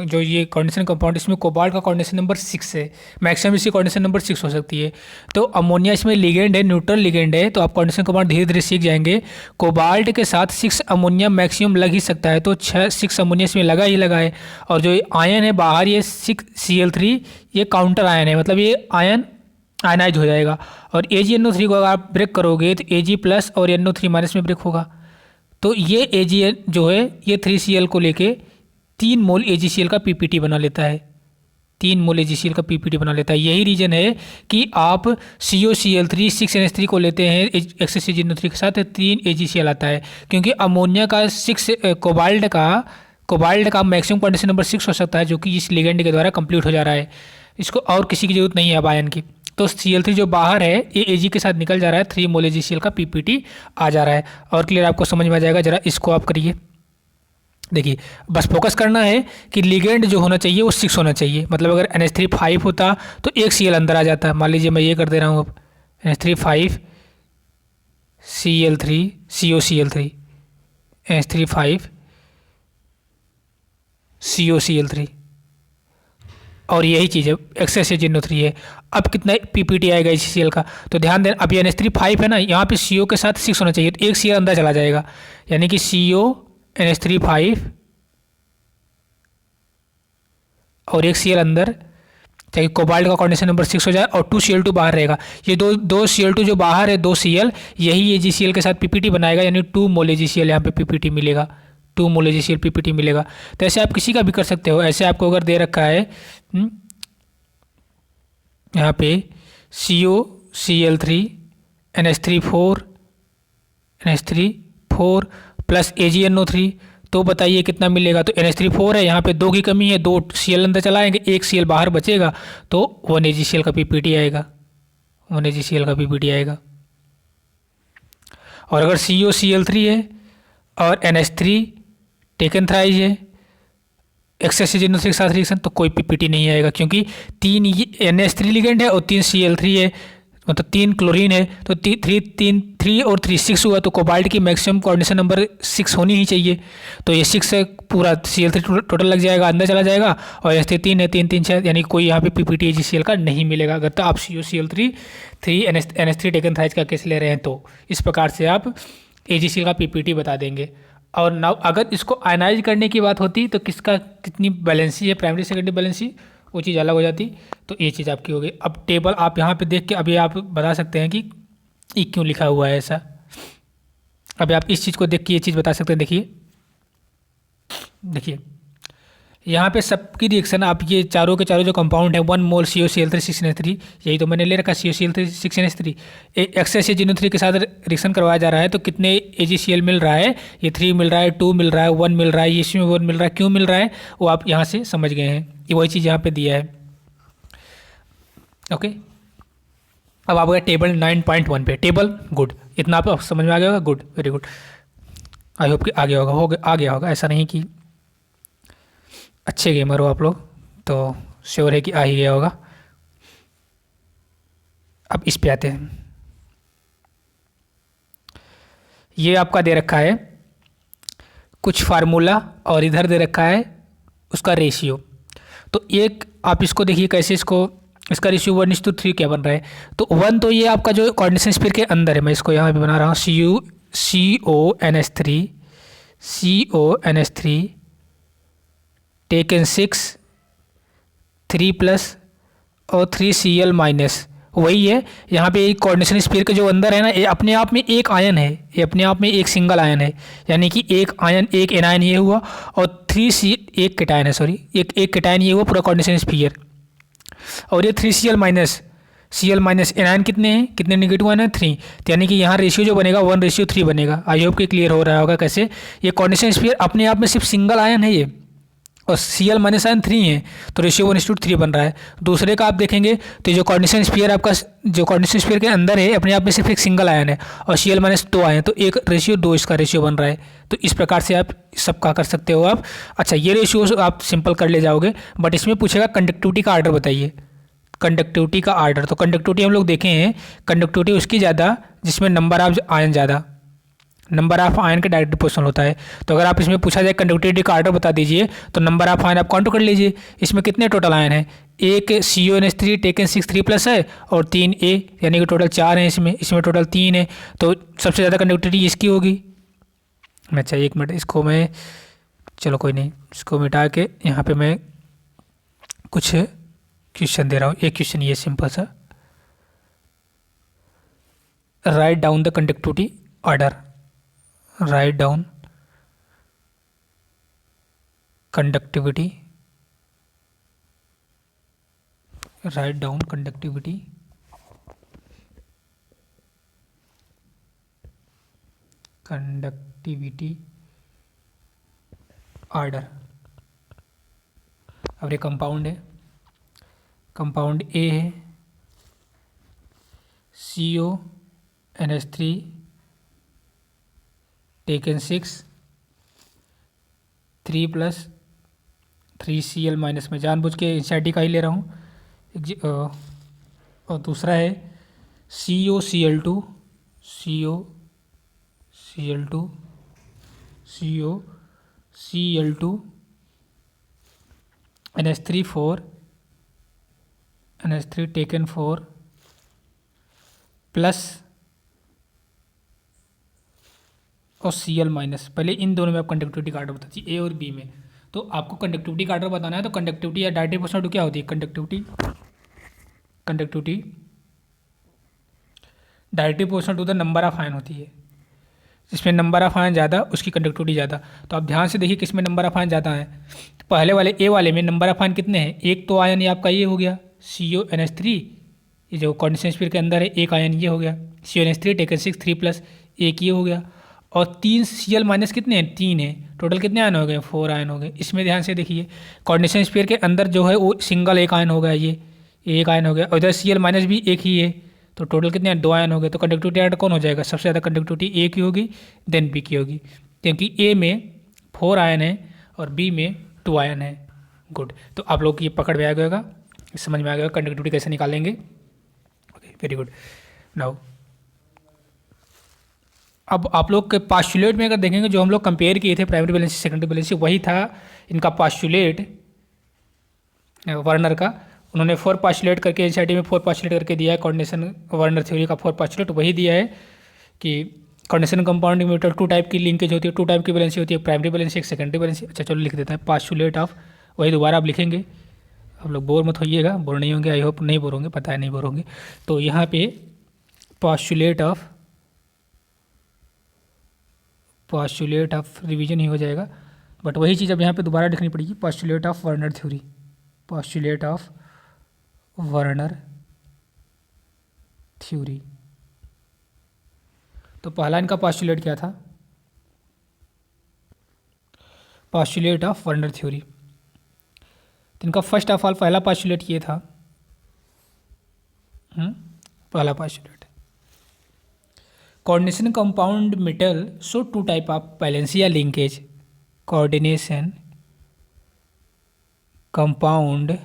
Speaker 1: जो ये कोऑर्डिनेशन कंपाउंड, इसमें कोबाल्ट का कोऑर्डिनेशन नंबर 6 है, मैक्सिमम इसकी कोऑर्डिनेशन नंबर 6 हो सकती है। तो अमोनिया इसमें लिगेंड है, न्यूट्रल लिगेंड है, तो आप कोऑर्डिनेशन कंपाउंड धीरे धीरे सीख जाएंगे। कोबाल्ट के साथ 6 अमोनिया मैक्सिमम लग ही सकता है, तो 6 अमोनिया इसमें लगा ही लगा है। और जो आयन है बाहर, ये 6Cl3, ये काउंटर आयन है, मतलब ये आयन आयनाइज हो जाएगा। और AgNO3 को अगर आप ब्रेक करोगे तो Ag+ और NO3- में ब्रेक होगा। तो ये Ag जो है ये 3Cl को लेके 3 मोल AgCl का PPT बना लेता है, 3 मोल AgCl का PPT बना लेता है। यही रीज़न है कि आप COCl3 6NH3 को लेते हैं एक्सेस AgNO3 के साथ, 3 AgCl आता है, क्योंकि अमोनिया का कोबाल्ट का मैक्सिमम कोऑर्डिनेशन नंबर 6 हो सकता है, जो कि इस लिगेंड के द्वारा कंप्लीट हो जा रहा है। इसको और किसी की जरूरत नहीं है अब आयन की। तो Cl3 जो बाहर है ये Ag के साथ निकल जा रहा है, 3 मोल AgCl का PPT आ जा रहा है। और क्लियर आपको समझ में आ जाएगा, जरा इसको आप करिए। देखिए बस फोकस करना है कि लिगेंड जो होना चाहिए वो 6 होना चाहिए। मतलब अगर NH3 5 होता तो एक Cl अंदर आ जाता। मान लीजिए मैं ये कर दे रहा हूँ, अब NH3 5 Cl3 COCl3 NH3 5 COCl3, और यही चीज़ है एक्सेस AgNO3 है। अब कितना PPT आएगा HCl का, तो ध्यान दें, अब ये NH3 5 है ना, यहाँ पे CO के साथ 6 होना चाहिए, तो एक Cl अंदर चला जाएगा, यानी कि CO NH3 5 और एक Cl अंदर, चाहे कोबाल्ट का कोऑर्डिनेशन नंबर 6 हो जाए, और 2 Cl2 बाहर रहेगा। ये दो Cl2 जो बाहर है, 2 Cl, यही AgCl के साथ PPT बनाएगा, यानी 2 मोल AgCl यहाँ पे PPT मिलेगा, 2 मोल AgCl PPT मिलेगा। तो ऐसे आप किसी का भी कर सकते हो। ऐसे आपको अगर दे रखा है यहाँ पे COCl3 NH3 4 प्लस AgNO3, तो बताइए कितना मिलेगा। तो NH3 4 है, यहाँ पे 2 की कमी है, 2 Cl अंदर चला आएंगे, 1 Cl बाहर बचेगा, तो 1 AgCl का PPT आएगा, 1 AgCl का PPT आएगा। और अगर COCl3 है और NH3 टेकन थ्राइज है एक्सेस AgNO3 के साथ रिएक्शन, तो कोई PPT नहीं आएगा, क्योंकि 3 NH3 लिगेंड है और 3 Cl3 है, मतलब 3 क्लोरीन है, तो 3 और 3 6 हुआ, तो कोबाल्ट की मैक्सिमम कोऑर्डिनेशन नंबर 6 होनी ही चाहिए। तो ये 6 से पूरा Cl3 टोटल लग जाएगा, अंदर चला जाएगा, और NH3 3 है, 3 3 6, यानी कोई यहाँ पे PPT AgCl का नहीं मिलेगा। अगर तो आप COCl3 NH3 टेकन थ्राइज का केस ले रहे हैं, तो इस प्रकार से आप AgCl का PPT बता देंगे। और नाउ अगर इसको आयनाइज करने की बात होती तो किसका कितनी बैलेंसी है, प्राइमरी सेकेंडरी बैलेंसी, वो चीज़ अलग हो जाती। तो ये चीज़ आपकी हो गई। अब टेबल आप यहाँ पे देख के अभी आप बता सकते हैं कि ये क्यों लिखा हुआ है ऐसा। अभी आप इस चीज़ को देख के ये चीज़ बता सकते हैं। देखिए यहाँ पे सबकी रिएक्शन, आप ये चारों के चारों जो कंपाउंड है, 1 मोल COCl3 6NH3, यही तो मैंने ले रखा COCl3 6NH3, एक्सेस AgNO3 के साथ रिएक्शन करवाया जा रहा है। तो कितने AgCl मिल रहा है, ये 3 मिल रहा है, 2 मिल रहा है, 1 मिल रहा है, इसमें 1 मिल रहा है, क्यों मिल रहा है वो आप यहाँ से समझ गए हैं। ये वही चीज़ यहाँ पे दिया है। ओके, अब आप गए टेबल 9.1 पे। टेबल गुड, इतना आप समझ में आ गया होगा, good, very good. I hope कि आ गया होगा, ऐसा नहीं कि अच्छे गेमर हो आप लोग, तो श्योर है कि आ ही गया होगा। अब इस पे आते हैं। ये आपका दे रखा है कुछ फार्मूला, और इधर दे रखा है उसका रेशियो। तो एक आप इसको देखिए कैसे, इसका रेशियो 1:3 क्या बन रहा है। तो 1 तो ये आपका जो कोऑर्डिनेशन स्फीयर के अंदर है, मैं इसको यहाँ पे बना रहा हूँ CONH3 टेकन 6 3 प्लस और 3 Cl माइनस, वही है यहाँ पे। एक कोऑर्डिनेशन स्फीयर के जो अंदर है ना, ये अपने आप में एक आयन है, ये अपने आप में एक सिंगल आयन है, यानी कि एक आयन, एक एनायन ये हुआ, और 3 एक केटायन है, सॉरी, एक केटायन ये हुआ पूरा कोऑर्डिनेशन स्फीयर। और ये 3 Cl minus, Cl minus anion कितने हैं, कितने नेगेटिव आयन है, 3। तो यानी कि यहाँ रेशियो जो बनेगा 1:3 बनेगा। आई होप कि क्लियर हो रहा होगा कैसे। ये कोऑर्डिनेशन स्फीयर अपने आप में सिर्फ सिंगल आयन है ये, और Cl माइनस आयन 3 है, तो रेशियो 1:3 बन रहा है। दूसरे का आप देखेंगे तो जो कोऑर्डिनेशन स्फीयर आपका, जो कोऑर्डिनेशन स्फीयर के अंदर है अपने आप में सिर्फ एक सिंगल आयन है, और Cl माइनस 2 आयन, तो 1:2 इसका रेशियो बन रहा है। तो इस प्रकार से आप सबका कर सकते हो आप। अच्छा, ये रेशियो आप सिंपल कर ले जाओगे, बट इसमें पूछेगा कंडक्टिविटी का आर्डर बताइए, कंडक्टिविटी का आर्डर। तो कंडक्टिविटी हम लोग देखे हैं, कंडक्टिविटी उसकी ज़्यादा जिसमें नंबर ऑफ आयन ज़्यादा, नंबर ऑफ आयन का डायरेक्ट प्रोपोर्शनल होता है। तो अगर आप इसमें पूछा जाए कंडक्टिविटी का आर्डर बता दीजिए, तो नंबर ऑफ आयन आप काउंट कर लीजिए। इसमें कितने टोटल आयन हैं, एक CuNH3 टेकन 6 3+ है, और 3 A, यानी कि टोटल 4 हैं इसमें टोटल 3 है, तो सबसे ज़्यादा कंडक्टिविटी इसकी होगी। अच्छा, 1 मिनट, इसको मैं, चलो कोई नहीं, इसको मिटा के यहाँ पे मैं कुछ क्वेश्चन दे रहा हूँ। एक क्वेश्चन ये सिंपल सा, write down the conductivity order, write down conductivity, write down conductivity order. अब ये कंपाउंड है, कंपाउंड ए है CuNH3 टेकन 6 3+ 3Cl माइनस, में जानबूझ के इंसाइटी का ही ले रहा हूँ। और दूसरा है CuCl2 NH3 4 NH3 taken 4 plus और Cl माइनस। पहले इन दोनों में आप कंडक्टिविटी का आर्डर बता दीजिए, ए और बी में। तो आपको कंडक्टिविटी का आर्डर बताना है, तो कंडक्टिविटी या डायरेक्ट प्रोपोर्शनल क्या होती है, conductivity directly proportional to the number of ion होती है। जिसमें नंबर ऑफ आयन ज़्यादा उसकी कंडक्टिविटी ज़्यादा। तो आप ध्यान से देखिए किसमें नंबर ऑफ आयन ज़्यादा है। तो पहले वाले ए वाले में नंबर ऑफ आयन कितने हैं, एक तो आयन ये आपका ये हो गया CuNH3, ये जो कोऑर्डिनेशन स्फीयर के अंदर है, एक आयन ये हो गया CuNH3 टेकन 6 3+ एक ये हो गया, और 3 Cl माइनस कितने हैं, 3 है। टोटल कितने आयन हो गए, 4 आयन हो गए। इसमें ध्यान से देखिए कोऑर्डिनेशन स्फीयर के अंदर जो है वो सिंगल एक आयन हो गया, ये एक आयन हो गया, और इधर Cl माइनस भी एक ही है, तो टोटल कितने हैं, 2 आयन हो गए। तो कंडक्टिविटी आर्डर कौन हो जाएगा, सबसे ज़्यादा कंडक्टिविटी ए की होगी, देन बी की होगी, क्योंकि ए में 4 आयन है और बी में 2 आयन है। गुड, तो आप लोग ये पकड़ में आ गएगा, समझ में आ गया कंडक्टिविटी कैसे निकालेंगे। Okay, very good. नाउ अब आप लोग के पास्टुलेट में अगर देखेंगे, जो हम लोग कंपेयर किए थे प्राइमरी बैलेंसी सेकेंडरी बैलेंसी, वही था इनका पास्टुलेट वर्नर का। उन्होंने 4 पास्टुलेट करके एनसीईआरटी में 4 पास्टुलेट करके दिया है, कोऑर्डिनेशन वर्नर थ्योरी का 4 पास्टुलेट वही दिया है कि कोऑर्डिनेशन कंपाउंड में 2 टाइप की लिंकेज होती है, 2 टाइप की बैलेंसी होती है, प्राइमरी बैलेंसी, एक सेकेंडरी बैलेंसी। अच्छा चलो लिख देते हैं पास्टुलेट ऑफ, वही दोबारा आप लिखेंगे, आप लोग बोर मत होइएगा, बोर नहीं होंगे, आई होप नहीं बोर होंगे, पता है नहीं बोर होंगे। तो यहाँ पे पास्टुलेट ऑफ रिवीजन ही हो जाएगा, बट वही चीज़ अब यहाँ पे दोबारा लिखनी पड़ेगी, postulate of Werner theory, postulate of Werner theory. तो पहला इनका पास्टुलेट क्या था, पास्टुलेट ऑफ वर्नर थ्योरी। तो इनका फर्स्ट ऑफ ऑल पहला पास्टुलेट ये था, पहला postulate coordination compound metal show 2 type of valency या linkage. Coordination compound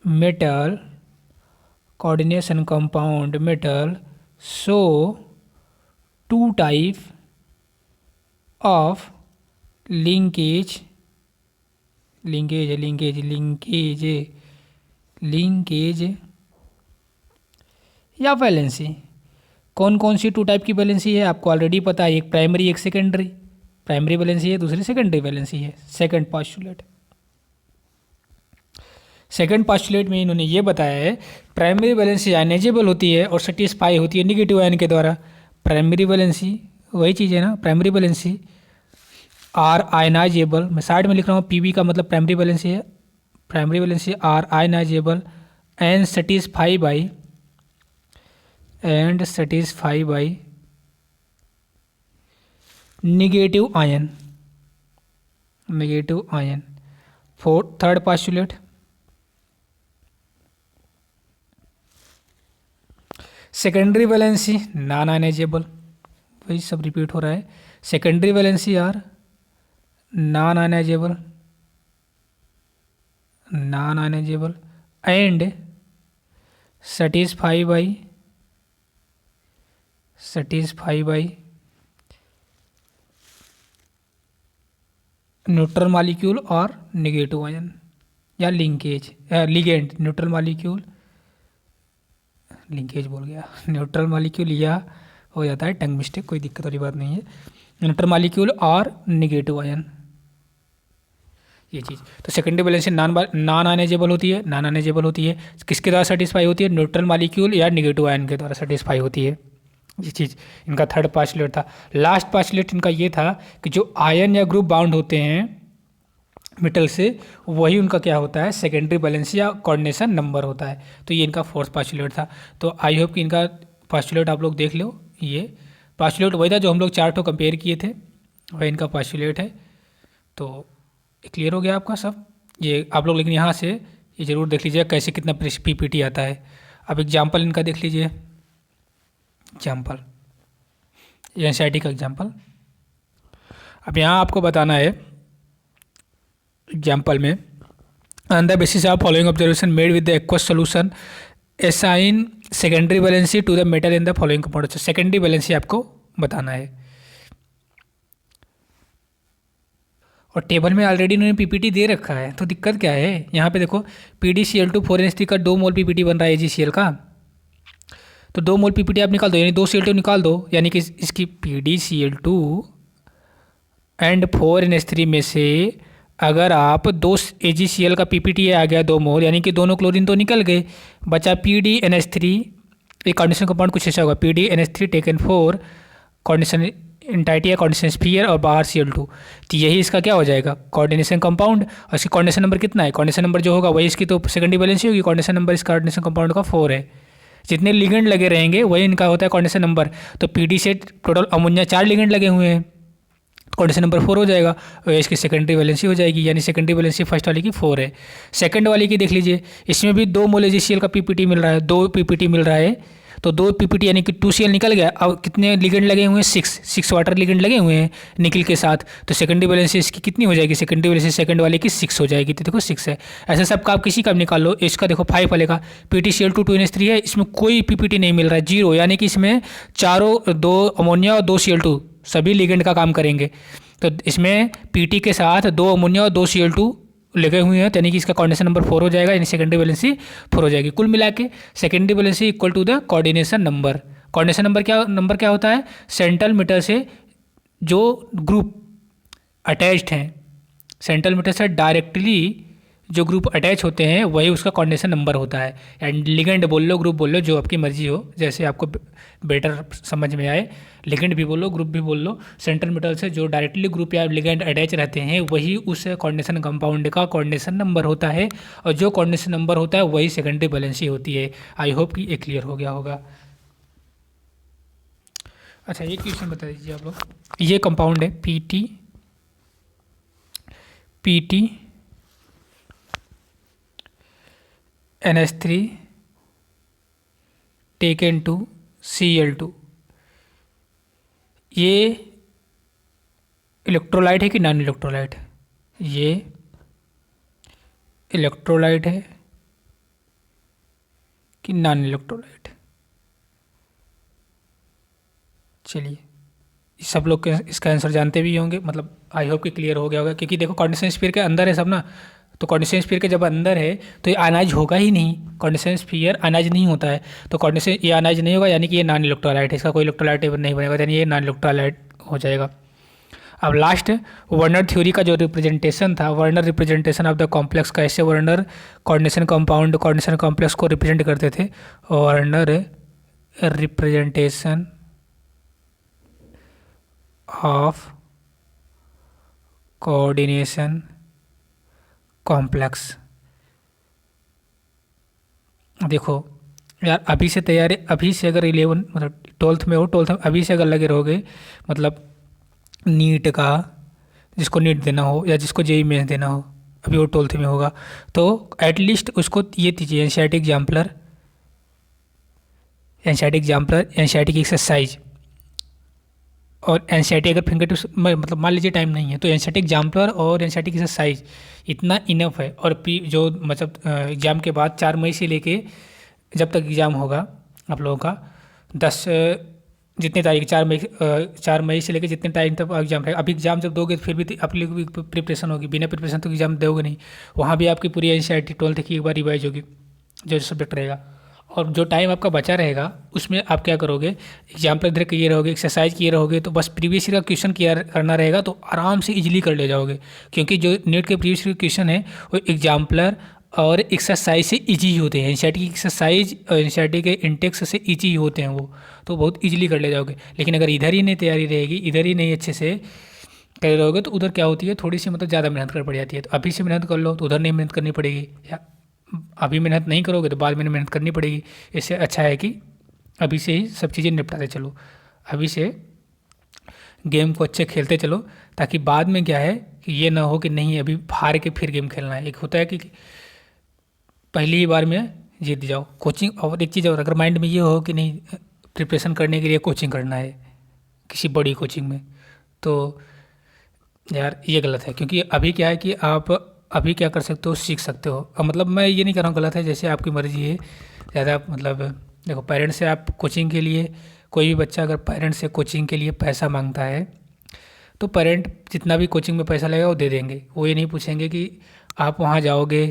Speaker 1: metal, coordination compound metal show 2 type of linkage या बैलेंसी। कौन कौन सी 2 टाइप की बैलेंसी है आपको ऑलरेडी पता है, एक प्राइमरी एक सेकेंडरी। प्राइमरी बैलेंसी है, दूसरी सेकेंडरी बैलेंसी है। सेकंड पास्टुलेट, सेकंड पास्टुलेट में इन्होंने ये बताया है प्राइमरी बैलेंसी आयनाइजेबल होती है और सेटिस्फाई होती है निगेटिव आयन के द्वारा। प्राइमरी बैलेंसी वही चीज़ है ना, प्राइमरी बैलेंसी आर आयनाइजेबल, मैं साइड में लिख रहा हूँ, पीबी का मतलब प्राइमरी बैलेंसी है, primary valency are ionisable and satisfy by negative ion. Third postulate, secondary valency non ionisable, वही सब रिपीट हो रहा है। Secondary valency are non ionisable and satisfy by neutral molecule और नेगेटिव आयन या लिगेंड न्यूट्रल मॉलिक्यूल, लिंकेज बोल गया, न्यूट्रल मॉलिक्यूल या हो जाता है टंग मिस्टेक, कोई दिक्कत वाली बात नहीं है। न्यूट्रल मॉलिक्यूल और नेगेटिव आयन, ये चीज़। तो सेकेंडरी वैलेंसी नॉन आयनाइजेबल होती है। किसके द्वारा सेटिस्फाई होती है? न्यूट्रल मॉलिक्यूल या नेगेटिव आयन के द्वारा सेटिस्फाई होती है। ये चीज़ इनका थर्ड पास्टुलेट था। लास्ट पास्टुलेट इनका ये था कि जो आयन या ग्रुप बाउंड होते हैं मेटल से, वही उनका क्या होता है? सेकेंडरी वैलेंसी या कोऑर्डिनेशन नंबर होता है। तो ये इनका फोर्थ पास्टुलेट था। तो आई होप कि इनका पास्टुलेट आप लोग देख लो। ये पास्टुलेट वही था जो हम लोग चार्ट को कंपेयर किए थे, वही इनका पास्टुलेट है। तो क्लियर हो गया आपका सब ये आप लोग। लेकिन यहाँ से ये ज़रूर देख लीजिए कैसे कितना पीपीटी आता है। अब एग्जाम्पल इनका देख लीजिए। एग्जाम्पल एनसीईआरटी का एग्जाम्पल अब यहाँ आपको बताना है। एग्जाम्पल में on the basis of following observation made with the aqueous solution assign secondary valency two the metal in the following compound. Secondary valency आपको बताना है। और टेबल में ऑलरेडी उन्होंने पीपीटी दे रखा है, तो दिक्कत क्या है? यहाँ पे देखो PdCl2 4NH3 का 2 मोल पीपीटी बन रहा है AgCl का। तो 2 मोल पीपीटी आप निकाल दो, यानी 2 Cl2 निकाल दो, यानी कि इसकी PdCl2 एंड 4NH3 में से अगर आप 2 AgCl का पीपीटी आ गया 2 मोल, यानी कि दोनों क्लोरीन तो निकल गए, बचा PdNH3। एक कॉर्डिनेशन कंपाउंड कुछ ऐसा होगा, PdNH3 टेकन 4 कॉर्डिनेशन इंटाइटी या कॉर्डिनेशन स्फीयर और बाहर Cl2। तो यही इसका क्या हो जाएगा? Coordination compound. और इसकी कोऑर्डिनेशन नंबर कितना है? कोऑर्डिनेशन नंबर जो होगा वही इसकी तो सेकेंडरी वैलेंसी होगी। कोऑर्डिनेशन नंबर इस कोऑर्डिनेशन कंपाउंड का 4 है। जितने लिगेंड लगे रहेंगे वही इनका होता है कोऑर्डिनेशन नंबर। तो PD से टोटल अमोनिया 4 लिगेंड लगे हुए हैं, कोऑर्डिनेशन नंबर 4 हो जाएगा और इसकी सेकेंडरी वैलेंसी हो जाएगी, यानी सेकेंडरी वैलेंसी फर्स्ट वाली की 4 है। सेकंड वाली की देख लीजिए, इसमें भी 2 मोल AgCl का पीपीटी मिल रहा है, 2 पीपीटी मिल रहा है। तो 2 पीपीटी यानी कि 2Cl निकल गया। अब कितने लिगेंड लगे हुए हैं? 6 वाटर लिगेंड लगे हुए हैं निकल के साथ। तो सेकेंडरी वैलेंसी इसकी कितनी हो जाएगी? सेकेंडरी वैलेंसी सेकंड वाले की 6 हो जाएगी। तो देखो 6 है। ऐसा सबका आप किसी का भी निकाल लो। इसका देखो 5 वाले का PdCl2 2NH3 है, इसमें कोई पीपीटी नहीं मिल रहा है, 0, यानी कि इसमें चारों 2 अमोनिया और 2 Cl2 सभी लिगेंड का काम करेंगे। तो इसमें PT के साथ 2 अमोनिया और 2 Cl2 लगे हुए हैं, यानी कि इसका कोऑर्डिनेशन नंबर 4 हो जाएगा, यानी सेकेंडरी वैलेंसी 4 हो जाएगी। कुल मिला के secondary valency equal to the coordination number. Coordination number क्या होता है? सेंट्रल मीटर से जो ग्रुप अटैच्ड हैं, सेंट्रल मीटर से डायरेक्टली जो ग्रुप अटैच होते हैं वही उसका कोऑर्डिनेशन नंबर होता है। एंड लिगेंड बोल लो, ग्रुप बोल लो, जो आपकी मर्जी हो, जैसे आपको बेटर समझ में आए। लिगेंड भी बोलो, ग्रुप भी बोल लो। सेंट्रल मेटल से जो डायरेक्टली ग्रुप या लिगेंड अटैच रहते हैं वही उस कोऑर्डिनेशन कंपाउंड का कोऑर्डिनेशन नंबर होता है, और जो कोऑर्डिनेशन नंबर होता है वही सेकेंडरी वैलेंसी होती है। आई होप कि ये क्लियर हो गया होगा। अच्छा, एक क्वेश्चन बता दीजिए आप लोग। ये कंपाउंड है PT NH3 taken to Cl2, ये इलेक्ट्रोलाइट है कि नॉन इलेक्ट्रोलाइट? ये इलेक्ट्रोलाइट है कि नॉन इलेक्ट्रोलाइट? चलिए, सब लोग इसका आंसर जानते भी होंगे, मतलब आई होप कि क्लियर हो गया होगा, क्योंकि देखो कोऑर्डिनेशन स्फीयर के अंदर है सब ना। तो कोऑर्डिनेशन स्फीयर के जब अंदर है तो ये आनाज होगा ही नहीं, कोऑर्डिनेशन स्फीयर आनाज नहीं होता है। तो कोऑर्डिनेशन ये आनाज नहीं होगा, यानी कि ये नॉन इलेक्ट्रोलाइट है, इसका कोई इलेक्ट्रोलाइट नहीं बनेगा, यानी ये नॉन इलेक्ट्रोलाइट हो जाएगा। अब लास्ट वर्नर थ्योरी का जो रिप्रेजेंटेशन था, Werner representation of the complex, कैसे Werner coordination compound coordination complex को रिप्रेजेंट करते थे। Werner representation of coordination complex, देखो यार, अभी से तैयारी, अभी से अगर 11 मतलब 12th में हो, 12th में अभी से अगर लगे रहोगे, मतलब नीट का, जिसको नीट देना हो या जिसको जेई मेंस देना हो, अभी वो 12th में होगा, तो एटलीस्ट उसको ये दीजिए, NCERT exemplar, NCERT exemplar, NCERT की एक्सरसाइज, और एनसीईआरटी अगर फिंगर टिप्स मतलब मान लीजिए टाइम नहीं है तो एनसीईआरटी एग्जाम्पलर और एनसीईआरटी की एक्सरसाइज इतना इनफ है। और जो मतलब एग्ज़ाम के बाद 4 मई से लेके जब तक एग्ज़ाम होगा आप लोगों का, 10 जितने तारीख, 4 मई, 4 मई से लेकर जितने टाइम तक एग्जाम रहेगा। अभी एग्जाम जब दोगे तो फिर भी तो आप लोग की प्रिपरेशन होगी, बिना प्रिपरेशन तो एग्जाम दोगे नहीं। वहाँ भी आपकी पूरी एनसीईआरटी 12th की एक बार रिवाइज होगी, जो सब्जेक्ट रहेगा। और जो टाइम आपका बचा रहेगा उसमें आप क्या करोगे, एग्जाम पर इधर किए रहोगे, एक्सरसाइज किए रहोगे, तो बस प्रीवियस ईयर का क्वेश्चन किया करना रहेगा, तो आराम से इजीली कर ले जाओगे। क्योंकि जो नीट के प्रीवियस ईयर क्वेश्चन है वो एग्जाम्पलर और एक्सरसाइज से इजी ही होते हैं। एनसीईआरटी की एक्सरसाइज और एनसीईआरटी के इंटेक्स से इजी ही होते हैं वो, तो बहुत इजीली कर ले जाओगे। लेकिन अगर इधर ही नहीं तैयारी रहेगी, इधर ही नहीं अच्छे से कर रहोगे, तो उधर क्या होती है, थोड़ी सी मतलब ज़्यादा मेहनत कर पड़ जाती है। तो अभी से मेहनत कर लो तो उधर नहीं मेहनत करनी पड़ेगी, या अभी मेहनत नहीं करोगे तो बाद में मेहनत करनी पड़ेगी। इससे अच्छा है कि अभी से ही सब चीज़ें निपटाते चलो, अभी से गेम को अच्छे खेलते चलो, ताकि बाद में क्या है कि ये ना हो कि नहीं अभी हार के फिर गेम खेलना है। एक होता है कि पहली ही बार में जीत जाओ कोचिंग, और एक चीज़ और, अगर माइंड में ये हो कि नहीं प्रिपरेशन करने के लिए कोचिंग करना है किसी बड़ी कोचिंग में, तो यार ये गलत है। क्योंकि अभी क्या है कि आप अभी क्या कर सकते हो, सीख सकते हो। अब मतलब मैं ये नहीं कर रहा हूँ गलत है, जैसे आपकी मर्ज़ी है। ज़्यादा मतलब देखो, पेरेंट्स से आप कोचिंग के लिए, कोई भी बच्चा अगर पेरेंट्स से कोचिंग के लिए पैसा मांगता है तो पेरेंट जितना भी कोचिंग में पैसा लगेगा वो दे देंगे। वो ये नहीं पूछेंगे कि आप वहाँ जाओगे,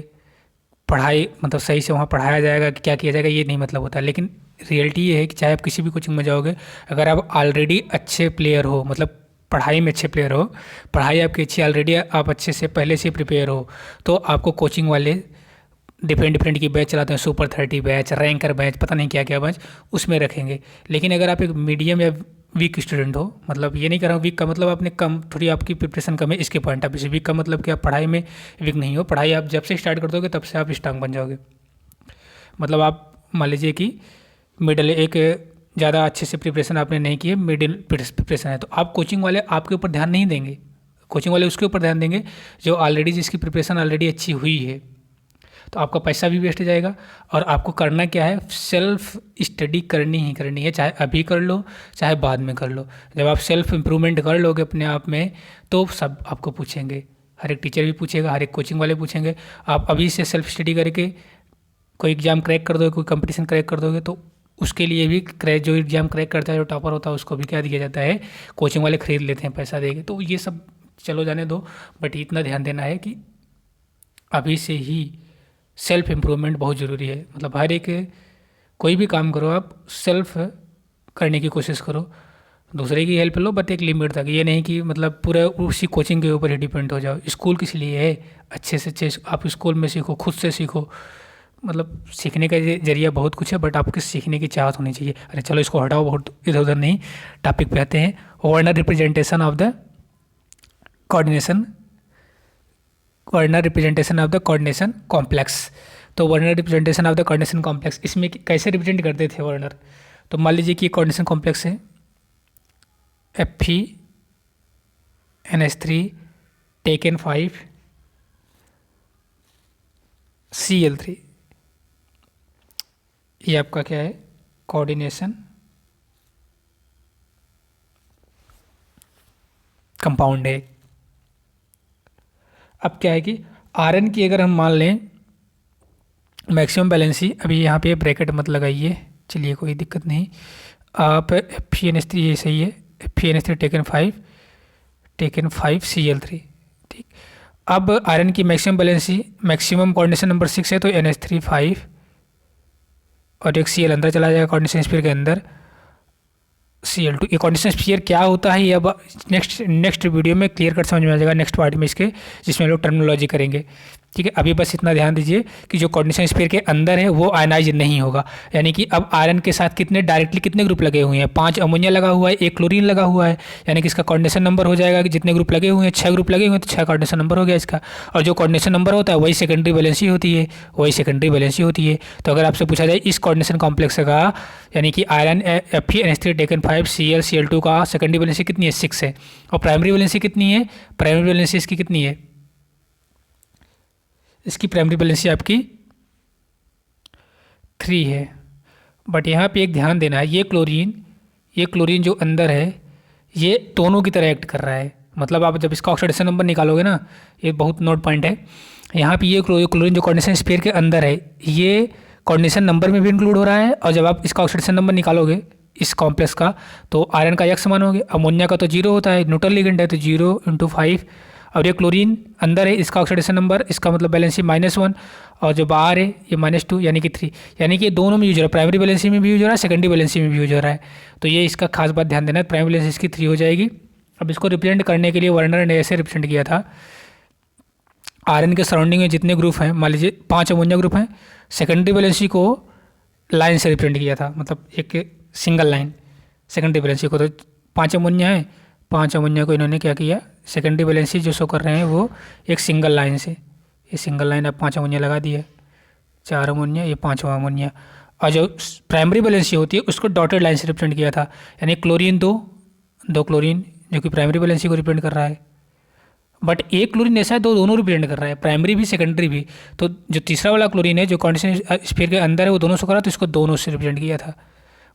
Speaker 1: पढ़ाई मतलब सही से वहाँ पढ़ाया जाएगा कि क्या किया जाएगा, ये नहीं मतलब होता है। लेकिन रियलिटी ये है कि चाहे आप किसी भी कोचिंग में जाओगे, अगर आप ऑलरेडी अच्छे प्लेयर हो, मतलब पढ़ाई में अच्छे प्लेयर हो, पढ़ाई आपकी अच्छी ऑलरेडी, आप अच्छे से पहले से प्रिपेयर हो, तो आपको कोचिंग वाले डिफरेंट डिफरेंट की बैच चलाते हैं, सुपर 30 बैच, रैंकर बैच, पता नहीं क्या क्या बैच, उसमें रखेंगे। लेकिन अगर आप एक मीडियम या वीक स्टूडेंट हो, मतलब ये नहीं कर रहा हूँ वीक का मतलब आपने कम, थोड़ी आपकी प्रिपरेशन कम है इसके पॉइंट ऑफ व्यू से, वीक का मतलब कि आप पढ़ाई में वीक नहीं हो, पढ़ाई आप जब से स्टार्ट कर दोगे तब से आप स्ट्रांग बन जाओगे। मतलब आप मान लीजिए कि मिडल, एक ज़्यादा अच्छे से प्रिपरेशन आपने नहीं की है, मिडिल प्रिपरेशन है, तो आप कोचिंग वाले आपके ऊपर ध्यान नहीं देंगे। कोचिंग वाले उसके ऊपर ध्यान देंगे जो ऑलरेडी, जिसकी प्रिपरेशन ऑलरेडी अच्छी हुई है। तो आपका पैसा भी वेस्ट जाएगा। और आपको करना क्या है, सेल्फ स्टडी करनी ही करनी है, चाहे अभी कर लो चाहे बाद में कर लो। जब आप सेल्फ इम्प्रूवमेंट कर लोगे अपने आप में, तो सब आपको पूछेंगे, हर एक टीचर भी पूछेगा, हर एक कोचिंग वाले पूछेंगे। आप अभी से सेल्फ स्टडी करके कोई एग्ज़ाम क्रैक कर दोगे, कोई कंपटीशन क्रैक कर दोगे, तो उसके लिए भी जो एग्ज़ाम क्रैक करता है, जो टॉपर होता है, उसको भी क्या दिया जाता है, कोचिंग वाले खरीद लेते हैं पैसा देके। तो ये सब चलो जाने दो, बट इतना ध्यान देना है कि अभी से ही सेल्फ इम्प्रूवमेंट बहुत ज़रूरी है। मतलब हर एक, कोई भी काम करो आप सेल्फ करने की कोशिश करो, दूसरे की हेल्प लो, बट एक लिमिट तक। ये नहीं कि मतलब पूरा उसी कोचिंग के ऊपर ही डिपेंड हो जाओ। स्कूल किस लिए है, अच्छे से अच्छे आप स्कूल में सीखो, खुद से सीखो। मतलब सीखने का जरिया बहुत कुछ है, बट आपके सीखने की चाहत होनी चाहिए। अरे चलो इसको हटाओ, बहुत इधर उधर नहीं, टॉपिक पे आते हैं। Werner representation of the coordination, Werner representation of the coordination complex. तो Werner representation of the coordination complex, इसमें कैसे रिप्रेजेंट करते थे वर्नर। तो मान लीजिए कि कोऑर्डिनेशन कॉम्प्लेक्स है, Fe NH3 टेकन 5 Cl3, ये आपका क्या है, कोऑर्डिनेशन कंपाउंड है। अब क्या है कि Rn की अगर हम मान लें मैक्सिमम बैलेंसी, अभी यहाँ पे ब्रैकेट मत लगाइए, चलिए कोई दिक्कत नहीं, आप FeNH3 ये सही है, FeNH3 टेकन 5 Cl3, ठीक। अब आयरन की maximum valency, maximum coordination number 6 है, तो NH3 5 और एक Cl अंदर चला जाएगा कोऑर्डिनेशन स्फीयर के अंदर, Cl2 ये कॉर्डिनेशन स्फीयर क्या होता है ये अब नेक्स्ट वीडियो में क्लियर कट समझ में आ जाएगा, नेक्स्ट पार्ट में इसके, जिसमें हम लोग टर्मिनोलॉजी करेंगे। ठीक है, अभी बस इतना ध्यान दीजिए कि जो कॉर्डिनेशन स्फीयर के अंदर है वो आयनाइज नहीं होगा, यानी कि अब आयरन के साथ डायरेक्टली कितने ग्रुप लगे हुए हैं, 5 अमोनिया लगा हुआ है, 1 क्लोरीन लगा हुआ है, यानी कि इसका कॉर्डिनेशन नंबर हो जाएगा कि जितने ग्रुप लगे हुए हैं 6 ग्रुप लगे हुए हैं तो 6 कॉर्डिनेशन नंबर हो गया इसका। और जो कॉर्डिनेशन नंबर होता है वही सेकेंडरी वैलेंसी होती है, वही सेकेंडरी वैलेंसी होती है। तो अगर आपसे पूछा जाए इस कॉर्डिनेशन कॉम्प्लेक्स का, यानी कि आयरन Fe टेकन 5 Cl का सेकेंडरी वैलेंसी कितनी है, 6 है, और प्राइमरी वैलेंसी कितनी है, प्राइमरी वैलेंसी इसकी कितनी है, इसकी प्राइमरी वैलेंसी आपकी 3 है। बट यहाँ पे एक ध्यान देना है, ये क्लोरीन जो अंदर है ये दोनों की तरह एक्ट कर रहा है। मतलब आप जब इसका ऑक्सीडेशन नंबर निकालोगे ना, ये बहुत नोट पॉइंट है, यहाँ पे ये क्लोरीन जो कॉर्डिनेशन स्फीयर के अंदर है ये कॉर्डिनेशन नंबर में भी इंक्लूड हो रहा है, और जब आप इसका ऑक्सीडेशन नंबर निकालोगे इस कॉम्प्लेक्स का तो आयरन का x मान हो गया, अमोनिया का तो 0 होता है, न्यूट्रल लिगेंड है तो 0 × 5, और ये क्लोरीन अंदर है, इसका ऑक्सीडेशन नंबर, इसका मतलब बैलेंसी -1, और जो बाहर है ये -2 यानी कि 3, यानी कि ये दोनों में यूज हो रहा है, प्राइमरी बैलेंसी में भी यूज हो रहा है, सेकेंडरी बैलेंसी में भी यूज हो रहा है। तो ये इसका खास बात ध्यान देना है, प्राइमरी बैलेंसी इसकी 3 हो जाएगी। अब इसको रिप्रेजेंट करने के लिए वर्नर ने ऐसे रिप्रेजेंट किया था, आयरन के सराउंडिंग में जितने ग्रुप हैं, मान लीजिए 5 अमोनिया ग्रुप हैं, सेकेंडरी बैलेंसी को लाइन से रिप्रेजेंट किया था, मतलब एक सिंगल लाइन सेकेंडरी बैलेंसी को। तो 5 अमोनिया है, 5 अमोनिया को इन्होंने क्या किया, सेकेंडरी बैलेंसी जो शो कर रहे हैं वो एक सिंगल लाइन से, ये सिंगल लाइन अब 5 अमोनिया लगा दिया, 4 अमोनिया, ये 5वां अमोनिया। और जो प्राइमरी बैलेंसी होती है उसको डॉटेड लाइन से रिप्रेजेंट किया था, यानी क्लोरीन 2 क्लोरीन जो कि प्राइमरी बैलेंसी को रिप्रेजेंट कर रहा है। बट एक क्लोरीन ऐसा है दोनों रिप्रेजेंट कर रहा है, प्राइमरी भी सेकेंडरी भी। तो जो तीसरा वाला क्लोरीन है जो कॉन्डिनेशन स्फीयर के अंदर है वो दोनों शो कर रहा है, तो इसको दोनों से रिप्रेजेंट किया था,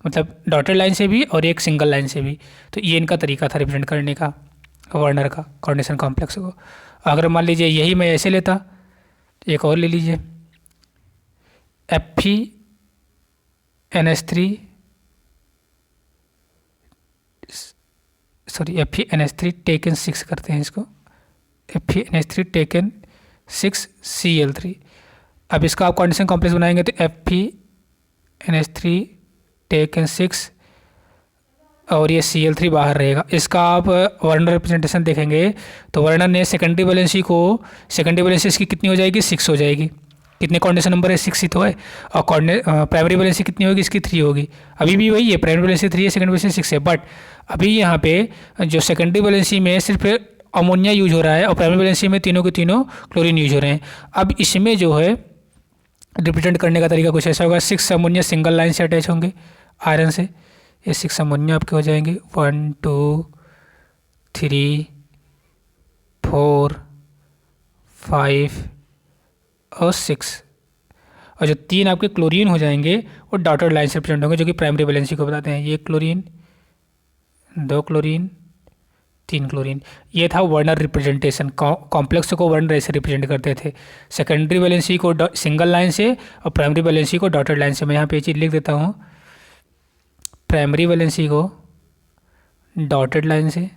Speaker 1: मतलब डॉटेड लाइन से भी और एक सिंगल लाइन से भी। तो ये इनका तरीका था रिप्रेजेंट करने का वर्नर का कॉर्डिनेशन कॉम्प्लेक्स को। अगर मान लीजिए यही मैं ऐसे लेता, एक और ले लीजिए, FeNH3 FeNH3 टेकन 6 करते हैं इसको, FeNH3 टेकन 6 Cl3। अब इसका आप कॉर्डिनेशन कॉम्प्लेक्स बनाएंगे तो FeNH3 टेकन 6 और ये Cl3 बाहर रहेगा। इसका आप वर्नर रिप्रेजेंटेशन देखेंगे तो वर्नर ने सेकेंडरी बैलेंसी इसकी कितनी हो जाएगी, 6 हो जाएगी। कितने कॉर्डिनेशन नंबर है, 6 ही तो है, और प्राइमरी बैलेंसी कितनी होगी, इसकी 3 होगी। अभी भी वही है, प्राइमरी बैलेंसी 3 है, सेकेंडरी बैलेंसी 6 है। बट अभी यहाँ पे जो सेकेंडरी बैलेंसी में सिर्फ अमोनिया यूज हो रहा है और प्राइमरी बैलेंसी में तीनों के तीनों क्लोरीन यूज हो रहे हैं। अब इसमें जो है रिप्रेजेंट करने का तरीका कुछ ऐसा होगा, 6 अमोनिया सिंगल लाइन से अटैच होंगे आयरन से, ये 6 अमोनिया आपके हो जाएंगे 1 2 3 4 5 और 6, और जो 3 आपके क्लोरीन हो जाएंगे वो डॉटेड लाइन से रिप्रेजेंट होंगे जो कि प्राइमरी बैलेंसी को बताते हैं। ये क्लोरीन, 2 क्लोरीन, 3 क्लोरीन। ये था वर्नर रिप्रेजेंटेशन, कॉम्प्लेक्स को वर्नर ऐसे रिप्रेजेंट करते थे, सेकेंडरी बैलेंसी को सिंगल लाइन से और प्राइमरी बैलेंसी को डॉटेड लाइन से। मैं यहाँ पे ये चीज़ लिख देता हूँ, प्राइमरी बैलेंसी को डॉटेड लाइन से,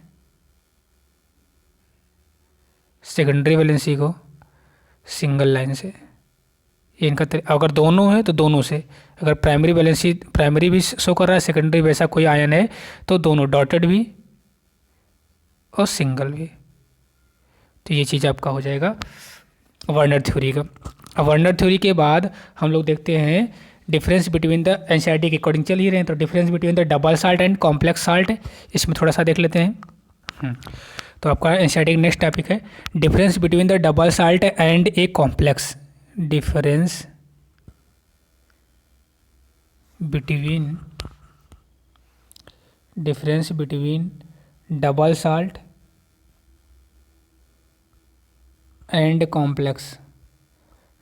Speaker 1: सेकेंडरी बैलेंसी को सिंगल लाइन से। ये इनका अगर दोनों है तो दोनों से, अगर प्राइमरी भी शो कर रहा है, सेकेंडरी वैसा कोई आयन है तो दोनों, डॉटेड भी और सिंगल भी। तो ये चीज़ आपका हो जाएगा वर्नर थ्योरी का। अब वर्नर थ्योरी के बाद हम लोग देखते हैं डिफरेंस बिटवीन द एनसीईआरटी के अकॉर्डिंग चल ही रहे हैं, तो difference between the double salt and complex salt, इसमें थोड़ा सा देख लेते हैं। तो आपका एनसीईआरटी का नेक्स्ट टॉपिक है difference between the double salt and a complex. Difference between double salt and complex.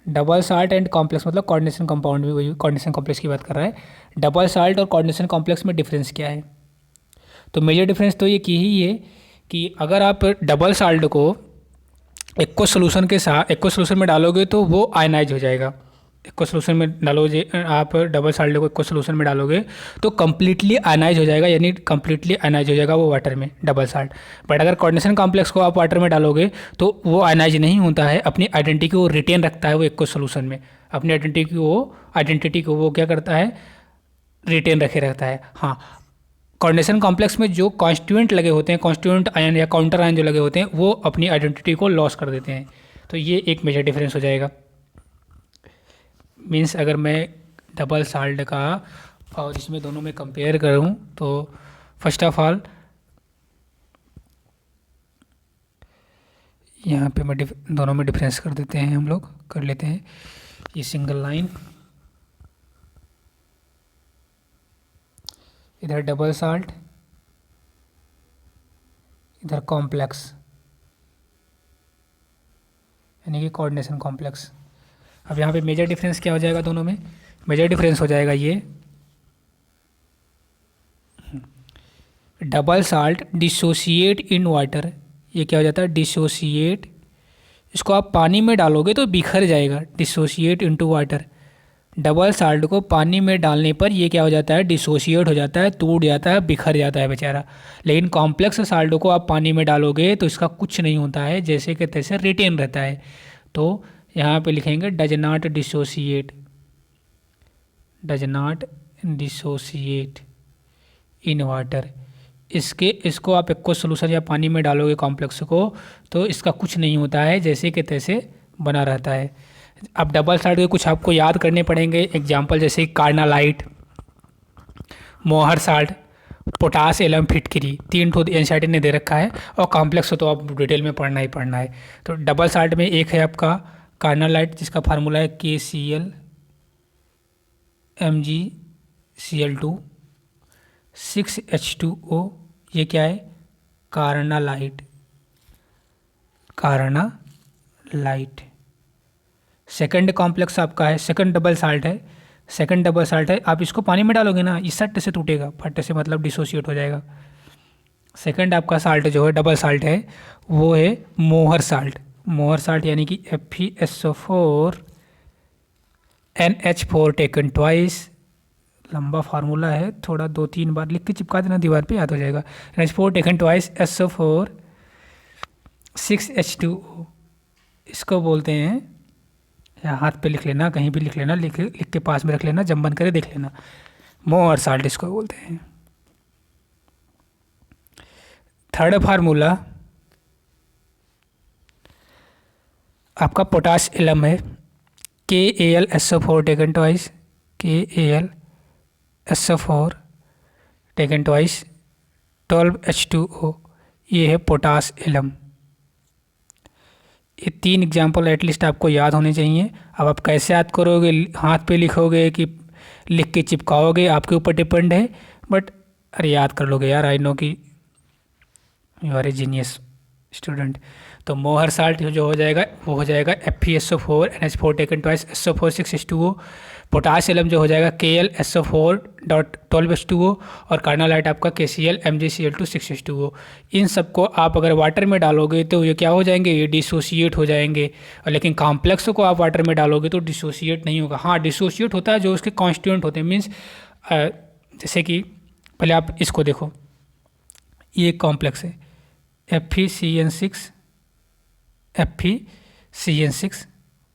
Speaker 1: Double salt and complex मतलब कोऑर्डिनेशन कंपाउंड भी, वही कोऑर्डिनेशन कॉम्प्लेक्स की बात कर रहा है। डबल साल्ट और कोऑर्डिनेशन कॉम्प्लेक्स में डिफरेंस क्या है? तो मेजर डिफरेंस तो ये की ही है कि अगर आप डबल साल्ट को एक्वस सोल्यूशन में डालोगे तो वो आयनाइज हो जाएगा। एक्वस सोल्यूशन में डालोगे आप, डबल साल्ट को एक्वस सोल्यूशन में डालोगे तो कम्प्लीटली आयनाइज हो जाएगा, यानी कम्प्लीटली आयनाइज हो जाएगा वो वाटर में, डबल साल्ट। बट अगर कोऑर्डिनेशन कॉम्प्लेक्स को आप वाटर में डालोगे तो वो आयनाइज नहीं होता है, अपनी आइडेंटिटी को रिटेन रखता है वो एक्वस सोल्यूशन में, अपनी आइडेंटिटी को वो क्या करता है, रिटेन रखे रहता है। हाँ, कोऑर्डिनेशन कॉम्प्लेक्स में जो कॉन्स्टिट्यूएंट लगे होते हैं, कॉन्स्टिट्यूएंट आयन या काउंटर आयन जो लगे होते हैं, वो अपनी आइडेंटिटी को लॉस कर देते हैं। तो ये एक मेजर डिफरेंस हो जाएगा। मीन्स अगर मैं डबल साल्ट का और इसमें दोनों में कंपेयर करूँ तो फर्स्ट ऑफ ऑल यहाँ पे मैं दोनों में डिफरेंस कर देते हैं, हम लोग कर लेते हैं। ये सिंगल लाइन, इधर डबल साल्ट, इधर कॉम्प्लेक्स, यानी कि कोऑर्डिनेशन कॉम्प्लेक्स। अब यहाँ पे मेजर डिफरेंस क्या हो जाएगा दोनों में? मेजर डिफरेंस हो जाएगा ये double salt dissociate in water. ये क्या हो जाता है? डिसोसिएट। इसको आप पानी में डालोगे तो बिखर जाएगा, dissociate into water. Double salt को पानी में डालने पर ये क्या हो जाता है? डिसोसिएट हो जाता है, टूट जाता है, बिखर जाता है बेचारा। लेकिन कॉम्प्लेक्स साल्ट को आप पानी में डालोगे तो इसका कुछ नहीं होता है, जैसे कि तैसे रिटेन रहता है। तो यहाँ पे लिखेंगे does not dissociate, does not dissociate in water. इसको आप एक्वस सोल्यूशन या पानी में डालोगे कॉम्प्लेक्स को तो इसका कुछ नहीं होता है, जैसे कि तैसे बना रहता है। अब डबल साल्ट के कुछ आपको याद करने पड़ेंगे एग्जांपल, जैसे कार्नालाइट, मोहर साल्ट, पोटास एलम फिटकरी, 3 ठो एनसीईआरटी ने दे रखा है, और कॉम्प्लेक्स हो तो आप डिटेल में पढ़ना ही पढ़ना है। तो डबल साल्ट में एक है आपका कार्नालाइट, जिसका फार्मूला है KCl MgCl2 6H2O। ये क्या है? Carnallite, carnallite. सेकंड कॉम्प्लेक्स आपका है, सेकंड डबल साल्ट है, सेकंड डबल साल्ट है। आप इसको पानी में डालोगे ना, इस सट्टे से टूटेगा, फट्टे से मतलब डिसोसिएट हो जाएगा। सेकंड आपका साल्ट जो है डबल साल्ट है वो है मोहर साल्ट। मोहर साल्ट यानी कि FeSO4 NH4 टेकन ट्वाइस। लंबा फार्मूला है, थोड़ा 2-3 बार लिख के चिपका देना दीवार पे, याद हो जाएगा। NH4 taken twice SO4 6H2O, इसको बोलते हैं, या हाथ पे लिख लेना, कहीं भी लिख लेना, लिख के पास में रख लेना, जब बंद करे देख लेना। मोहर साल्ट इसको बोलते हैं। थर्ड फार्मूला आपका पोटाश एलम है, KAlSO4 taken twice, KAlSO4 taken twice 12H2O। ये है पोटाश एलम। ये 3 एग्जाम्पल एटलीस्ट आपको याद होने चाहिए। अब आप कैसे याद करोगे, हाथ पे लिखोगे कि लिख के चिपकाओगे, आपके ऊपर डिपेंड है, बट अरे याद कर लोगे यार, आई नो कि you are a genius student. तो मोहर साल्ट जो हो जाएगा वो हो जाएगा FeSO4 NH4 taken twice SO4 6H2O। Potash alum जो हो जाएगा KLSO4.12H2O, और कार्नालाइट आपका KCl MgCl2 6H2O। इन सबको आप अगर वाटर में डालोगे तो ये क्या हो जाएंगे? ये डिसोसिएट हो जाएंगे। लेकिन कॉम्प्लेक्स को आप वाटर में डालोगे तो डिसोसिएट नहीं होगा। हाँ, डिसोसिएट होता है जो उसके कॉन्स्टिट्यूएंट होते हैं। मीन्स जैसे कि पहले आप इसको देखो, ये कॉम्प्लेक्स है FeCN6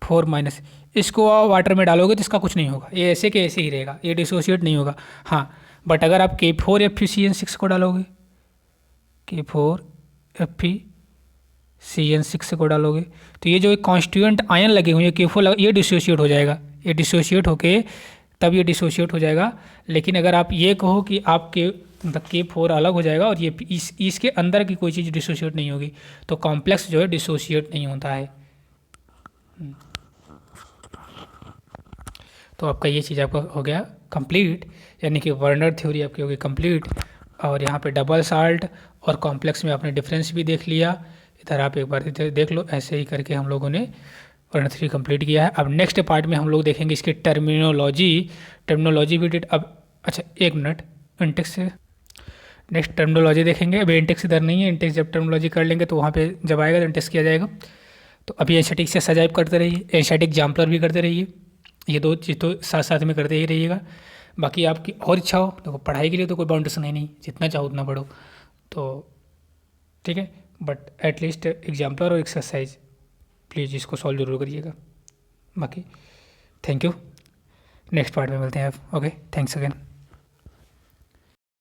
Speaker 1: 4-, इसको आप वाटर में डालोगे तो इसका कुछ नहीं होगा, ये ऐसे के ऐसे ही रहेगा, ये डिसोसिएट नहीं होगा। हाँ, बट अगर आप K4 FeCN6 को डालोगे, K4 FeCN6 को डालोगे तो ये जो एक कॉन्स्टिट्यूएंट आयन लगे हुए हैं K4 ये डिसोसिएट हो जाएगा। ये डिसोसिएट होके तब ये डिसोसिएट हो जाएगा। लेकिन अगर आप ये कहो कि आपके मतलब K4 अलग हो जाएगा और ये इसके अंदर की कोई चीज़ डिसोसिएट नहीं होगी, तो कॉम्प्लेक्स जो है डिसोसिएट नहीं होता है। तो आपका ये चीज़ आपका हो गया कंप्लीट, यानी कि वर्नर थ्योरी आपकी होगी कंप्लीट। और यहाँ पे डबल साल्ट और कॉम्प्लेक्स में आपने डिफरेंस भी देख लिया। इधर आप एक बार देख लो, ऐसे ही करके हम लोगों ने वर्नर थ्योरी कंप्लीट किया है। अब नेक्स्ट पार्ट में हम लोग देखेंगे इसकी टर्मिनोलॉजी भी। अब अच्छा एक मिनट, इंटेक्स से नेक्स्ट टर्मिनोलॉजी देखेंगे। अभी इंटेक्स इधर नहीं है, इंटेक्स जब टर्मिनोलॉजी कर लेंगे तो वहाँ पे जब आएगा तो इंटेक्स किया जाएगा। तो अभी एनसीईआरटी से सजाइब करते रहिए, एनसीईआरटी एग्जाम्पलर भी करते रहिए, ये 2 चीज़ तो साथ साथ में करते ही रहिएगा। बाकी आपकी और इच्छा हो देखो, पढ़ाई के लिए तो कोई बाउंडेशन है नहीं, जितना चाहो उतना पढ़ो, तो ठीक है। बट एटलीस्ट एग्जाम्पलर और एक्सरसाइज प्लीज़ इसको सॉल्व जरूर करिएगा। बाकी थैंक यू, नेक्स्ट पार्ट में मिलते हैं आप। Okay, thanks again.